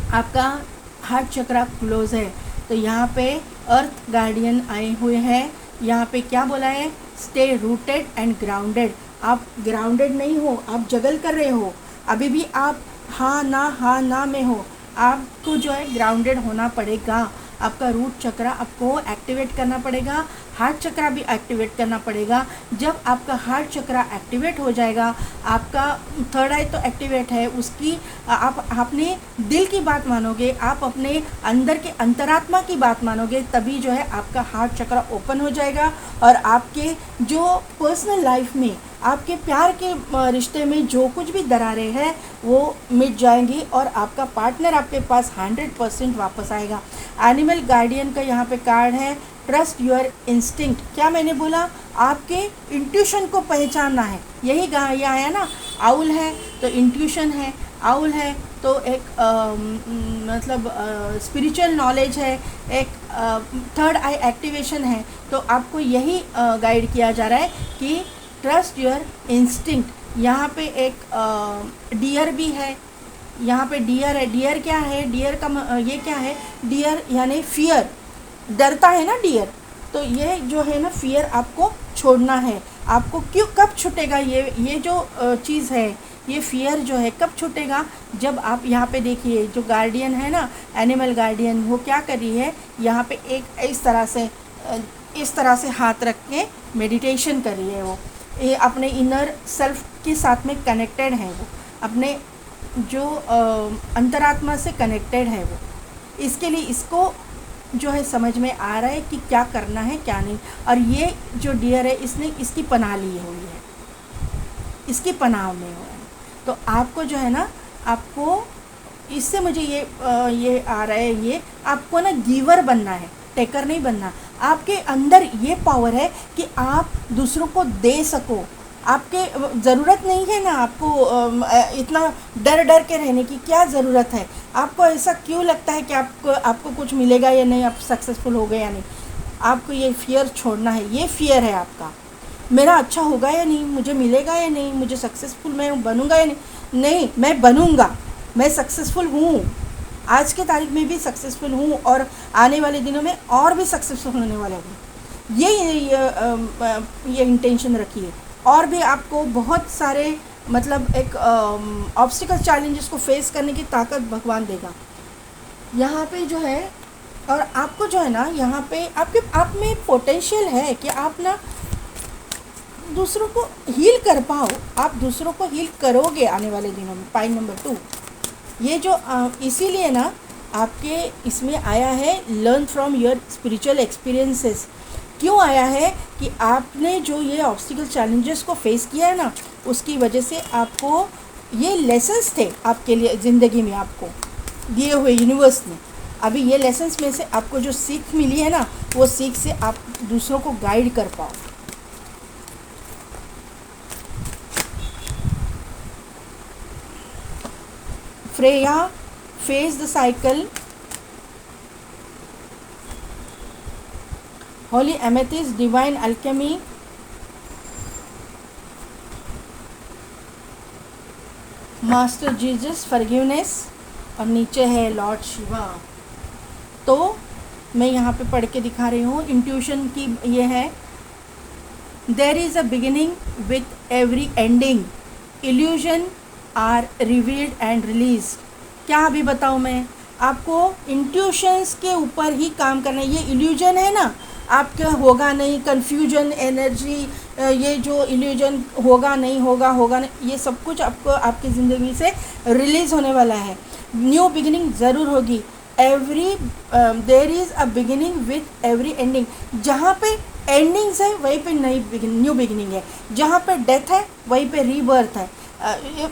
आपका हार्ट चक्रा क्लोज है, तो यहाँ पे अर्थ गार्डियन आए हुए हैं। यहाँ पे क्या बोला है, स्टे रूटेड एंड ग्राउंडेड। आप ग्राउंडेड नहीं हो, आप जगल कर रहे हो, अभी भी आप हाँ ना में हो। आपको जो है ग्राउंडेड होना पड़ेगा, आपका रूट चक्रा आपको एक्टिवेट करना पड़ेगा, हार्ट चक्रा भी एक्टिवेट करना पड़ेगा। जब आपका हार्ट चक्रा एक्टिवेट हो जाएगा, आपका थर्ड आई तो एक्टिवेट है, उसकी आप अपने दिल की बात मानोगे, आप अपने अंदर के अंतरात्मा की बात मानोगे, तभी जो है आपका हार्ट चक्रा ओपन हो जाएगा और आपके जो पर्सनल लाइफ में, आपके प्यार के रिश्ते में जो कुछ भी दरारें हैं वो मिट जाएंगी और आपका पार्टनर आपके पास 100% वापस आएगा। एनिमल गार्डियन का यहाँ पे कार्ड है, ट्रस्ट योर इंस्टिंक्ट। क्या मैंने बोला, आपके इंट्यूशन को पहचानना है। यही ये आया ना, आउल है तो इंट्यूशन है, आउल है तो एक मतलब स्पिरिचुअल नॉलेज है, एक थर्ड आई एक्टिवेशन है। तो आपको यही गाइड किया जा रहा है कि ट्रस्ट योर इंस्टिंक्ट। यहाँ पे एक डियर भी है, यहाँ पे डियर है। डियर क्या है, डियर का ये क्या है, डियर यानी फियर, डरता है ना डियर, तो ये जो है ना फियर आपको छोड़ना है। आपको क्यों कब छूटेगा ये जो चीज़ है, ये फियर जो है कब छूटेगा, जब आप यहाँ पे देखिए जो गार्डियन है ना, एनिमल गार्डियन, वो क्या कर रही है, यहाँ पे एक इस तरह से हाथ रख के मेडिटेशन कर रही है। वो ये अपने इनर सेल्फ के साथ में कनेक्टेड है, वो अपने जो अंतरात्मा से कनेक्टेड है वो। इसके लिए इसको जो है समझ में आ रहा है कि क्या करना है क्या नहीं। और ये जो डियर है इसने इसकी पनाह ली हुई है, इसकी पनाह में हुआ है। तो आपको जो है ना, आपको इससे मुझे ये आ रहा है, ये आपको ना गिवर बनना है, टेकर नहीं बनना। आपके अंदर ये पावर है कि आप दूसरों को दे सको। आपके ज़रूरत नहीं है ना आपको इतना डर डर के रहने की, क्या ज़रूरत है। आपको ऐसा क्यों लगता है कि आपको कुछ मिलेगा या नहीं, आप सक्सेसफुल हो गए या नहीं। आपको ये फियर छोड़ना है। ये फियर है आपका, मेरा अच्छा होगा या नहीं, मुझे मिलेगा या नहीं, मुझे सक्सेसफुल मैं बनूंगा या नहीं। नहीं, मैं बनूंगा, मैं सक्सेसफुल हूँ, आज के तारीख में भी सक्सेसफुल हूँ और आने वाले दिनों में और भी सक्सेसफुल होने वाला हूँ। ये इंटेंशन रखिए। और भी आपको बहुत सारे मतलब एक ऑब्स्टिकल चैलेंजेस को फेस करने की ताकत भगवान देगा यहाँ पे जो है। और आपको जो है ना यहाँ पे आप में पोटेंशियल है कि आप ना दूसरों को हील कर पाओ, आप दूसरों को हील करोगे आने वाले दिनों में। पॉइंट नंबर 2 ये जो इसीलिए ना आपके इसमें आया है learn from your spiritual experiences. क्यों आया है कि आपने जो ये ऑब्स्टिकल चैलेंजेस को फेस किया है ना, उसकी वजह से आपको ये लेसन्स थे आपके लिए ज़िंदगी में आपको दिए हुए यूनिवर्स ने। अभी ये लेसन्स में से आपको जो सीख मिली है ना, वो सीख से आप दूसरों को गाइड कर पाओ। Freya face the cycle, Holi amethyst divine Alchemy, master Jesus forgiveness, और नीचे है लॉर्ड शिवा। तो मैं यहाँ पे पढ़ के दिखा रही हूँ, इंट्यूशन की ये है। There is a beginning with every ending, illusion are revealed and release. क्या अभी बताऊँ मैं आपको, इंट्यूशंस के ऊपर ही काम करना है। ये इल्यूजन है ना, आपका होगा नहीं, कन्फ्यूजन एनर्जी, ये जो इल्यूजन होगा नहीं, ये सब कुछ आपको आपकी ज़िंदगी से रिलीज़ होने वाला है। न्यू बिगिनिंग ज़रूर होगी। There is a beginning with every ending. जहाँ पे एंडिंग्स है वहीं पे न्यू बिगिनिंग है, जहाँ पे डेथ है वहीं पे रीबर्थ है।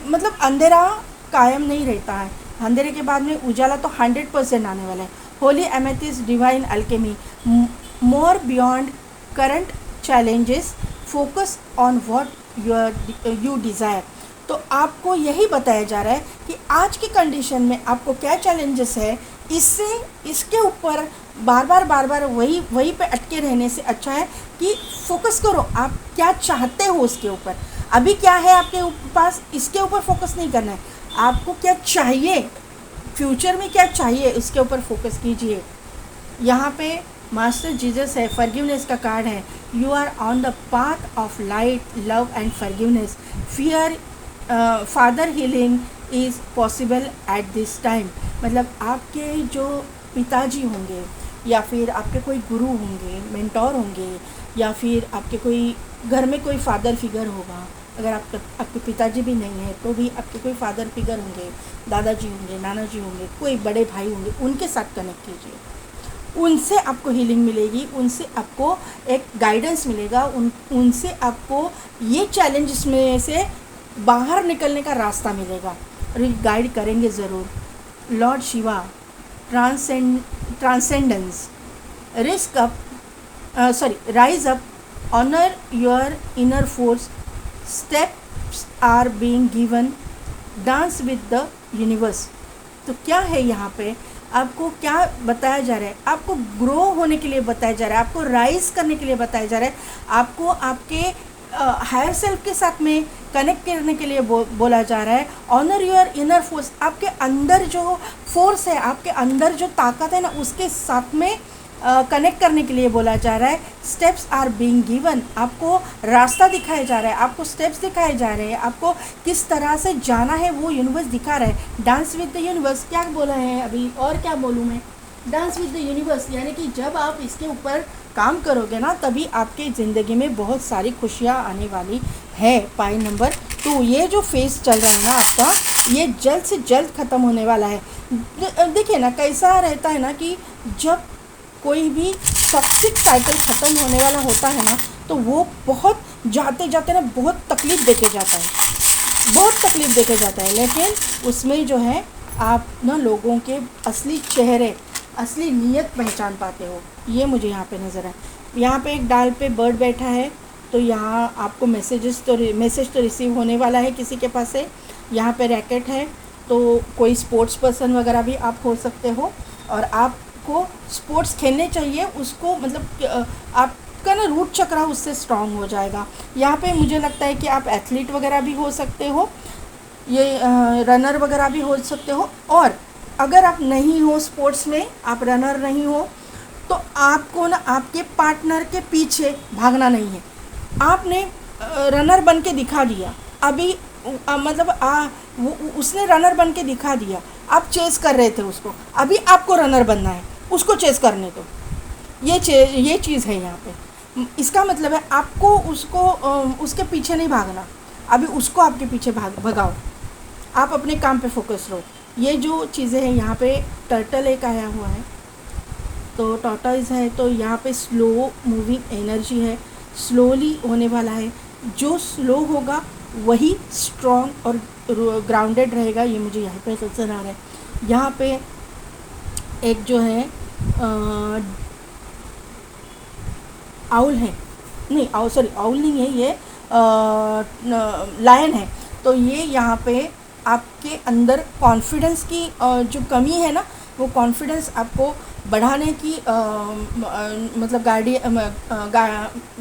मतलब अंधेरा कायम नहीं रहता है, अंधेरे के बाद में उजाला तो 100% आने वाला है। Holi amethyst divine Alchemy, more beyond current challenges, focus on what you desire. तो आपको यही बताया जा रहा है कि आज की कंडीशन में आपको क्या चैलेंजेस है, इसके ऊपर बार बार वही पे अटके रहने से अच्छा है कि फोकस करो, आप क्या चाहते हो उसके ऊपर। अभी क्या है आपके पास, इसके ऊपर फोकस नहीं करना है, आपको क्या चाहिए, फ्यूचर में क्या चाहिए, इसके ऊपर फोकस कीजिए। यहाँ पे मास्टर जीसस है, फॉरगिवनेस का कार्ड है। You are on the path of light, love and forgiveness. Fear father healing is possible at this time. मतलब आपके जो पिताजी होंगे या फिर आपके कोई गुरु होंगे, मेंटोर होंगे, या फिर आपके कोई घर में कोई फादर फिगर होगा। अगर आपके पिताजी भी नहीं है तो भी आपके कोई फादर फिगर होंगे, दादाजी होंगे, नाना जी होंगे, कोई बड़े भाई होंगे, उनके साथ कनेक्ट कीजिए। उनसे आपको हीलिंग मिलेगी, उनसे आपको एक गाइडेंस मिलेगा, उनसे आपको ये चैलेंजेस में से बाहर निकलने का रास्ता मिलेगा और ये गाइड करेंगे ज़रूर। Lord Shiva, transcendence, rise up, honour your inner force, steps are being given, dance with the universe. तो क्या है यहाँ पे आपको क्या बताया जा रहा है, आपको ग्रो होने के लिए बताया जा रहा है, आपको राइज करने के लिए बताया जा रहा है, आपको आपके हायर सेल्फ के साथ में कनेक्ट करने के लिए बोला जा रहा है। ऑनर योर इनर फोर्स, आपके अंदर जो फोर्स है, आपके अंदर जो ताकत है ना, उसके साथ में कनेक्ट करने के लिए बोला जा रहा है। स्टेप्स आर बीइंग गिवन, आपको रास्ता दिखाया जा रहा है, आपको स्टेप्स दिखाए जा रहे हैं, आपको किस तरह से जाना है वो यूनिवर्स दिखा रहा है। डांस विद द यूनिवर्स क्या बोला है अभी, और क्या बोलूँ मैं, डांस विद द यूनिवर्स यानी कि जब आप इसके ऊपर काम करोगे ना तभी आपके ज़िंदगी में बहुत सारी खुशियाँ आने वाली है। पॉइंट नंबर 2, ये जो फेज़ चल रहा है ना आपका, ये जल्द से जल्द ख़त्म होने वाला है। देखिए ना कैसा रहता है ना कि जब कोई भी टॉक्सिक साइकिल ख़त्म होने वाला होता है ना तो वो बहुत जाते जाते ना बहुत तकलीफ़ देके जाता है, बहुत तकलीफ़ देके जाता है। लेकिन उसमें जो है आप ना लोगों के असली चेहरे, असली नीयत पहचान पाते हो। ये मुझे यहाँ पे नज़र है। यहाँ पे एक डाल पे बर्ड बैठा है, तो यहाँ आपको मैसेज तो रिसीव होने वाला है किसी के पास से। यहाँ पे रैकेट है, तो कोई स्पोर्ट्स पर्सन वगैरह भी आप हो सकते हो और आपको स्पोर्ट्स खेलने चाहिए। उसको मतलब आपका ना रूट चक्रा उससे स्ट्रांग हो जाएगा। यहाँ पे मुझे लगता है कि आप एथलीट वगैरह भी हो सकते हो, ये रनर वगैरह भी हो सकते हो। और अगर आप नहीं हो स्पोर्ट्स में, आप रनर नहीं हो, तो आपको ना आपके पार्टनर के पीछे भागना नहीं है। आपने रनर बन के दिखा दिया अभी, उसने रनर बन के दिखा दिया, आप चेस कर रहे थे उसको, अभी आपको रनर बनना है, उसको चेस करने दो। ये चीज़ है यहाँ पे। इसका मतलब है आपको उसके पीछे नहीं भागना, अभी उसको आपके पीछे भगाओ, आप अपने काम पे फोकस रहो। ये जो चीज़ें हैं यहाँ पे, टर्टल एक आया हुआ है, तो टॉर्टॉइस है, तो यहाँ पे स्लो मूविंग एनर्जी है, स्लोली होने वाला है। जो स्लो होगा वही स्ट्रॉन्ग और ग्राउंडेड रहेगा, ये मुझे यहाँ पे नजर आ रहा है। यहाँ पे एक जो है आउल है, नहीं आउल नहीं है, ये लायन है। तो ये यहाँ पे आपके अंदर कॉन्फिडेंस की जो कमी है ना, वो कॉन्फिडेंस आपको बढ़ाने की मतलब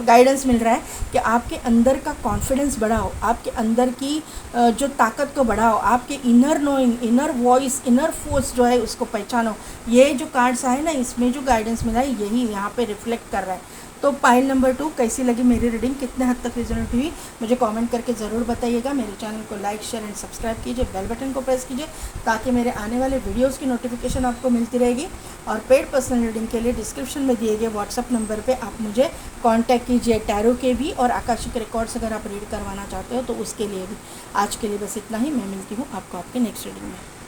गाइडेंस मिल रहा है कि आपके अंदर का कॉन्फिडेंस बढ़ाओ, आपके अंदर की जो ताकत को बढ़ाओ, आपके inner knowing, inner voice, inner force जो है उसको पहचानो। ये जो कार्ड्स आए ना, इसमें जो गाइडेंस मिला है यही यहाँ पे रिफ्लेक्ट कर रहा है। तो पाइल नंबर 2 कैसी लगी मेरी रीडिंग, कितने हद तक रिजोनेट हुई, मुझे कमेंट करके ज़रूर बताइएगा। मेरे चैनल को लाइक, शेयर एंड सब्सक्राइब कीजिए, बेल बटन को प्रेस कीजिए ताकि मेरे आने वाले वीडियोस की नोटिफिकेशन आपको मिलती रहेगी। और पेड पर्सनल रीडिंग के लिए डिस्क्रिप्शन में दिए गए व्हाट्सअप नंबर पे आप मुझे कांटेक्ट कीजिए, टैरो के भी और आकाशिक रिकॉर्ड्स अगर आप रीड करवाना चाहते हो तो उसके लिए भी। आज के लिए बस इतना ही, मैं मिलती हूँ आपको आपके नेक्स्ट रीडिंग में।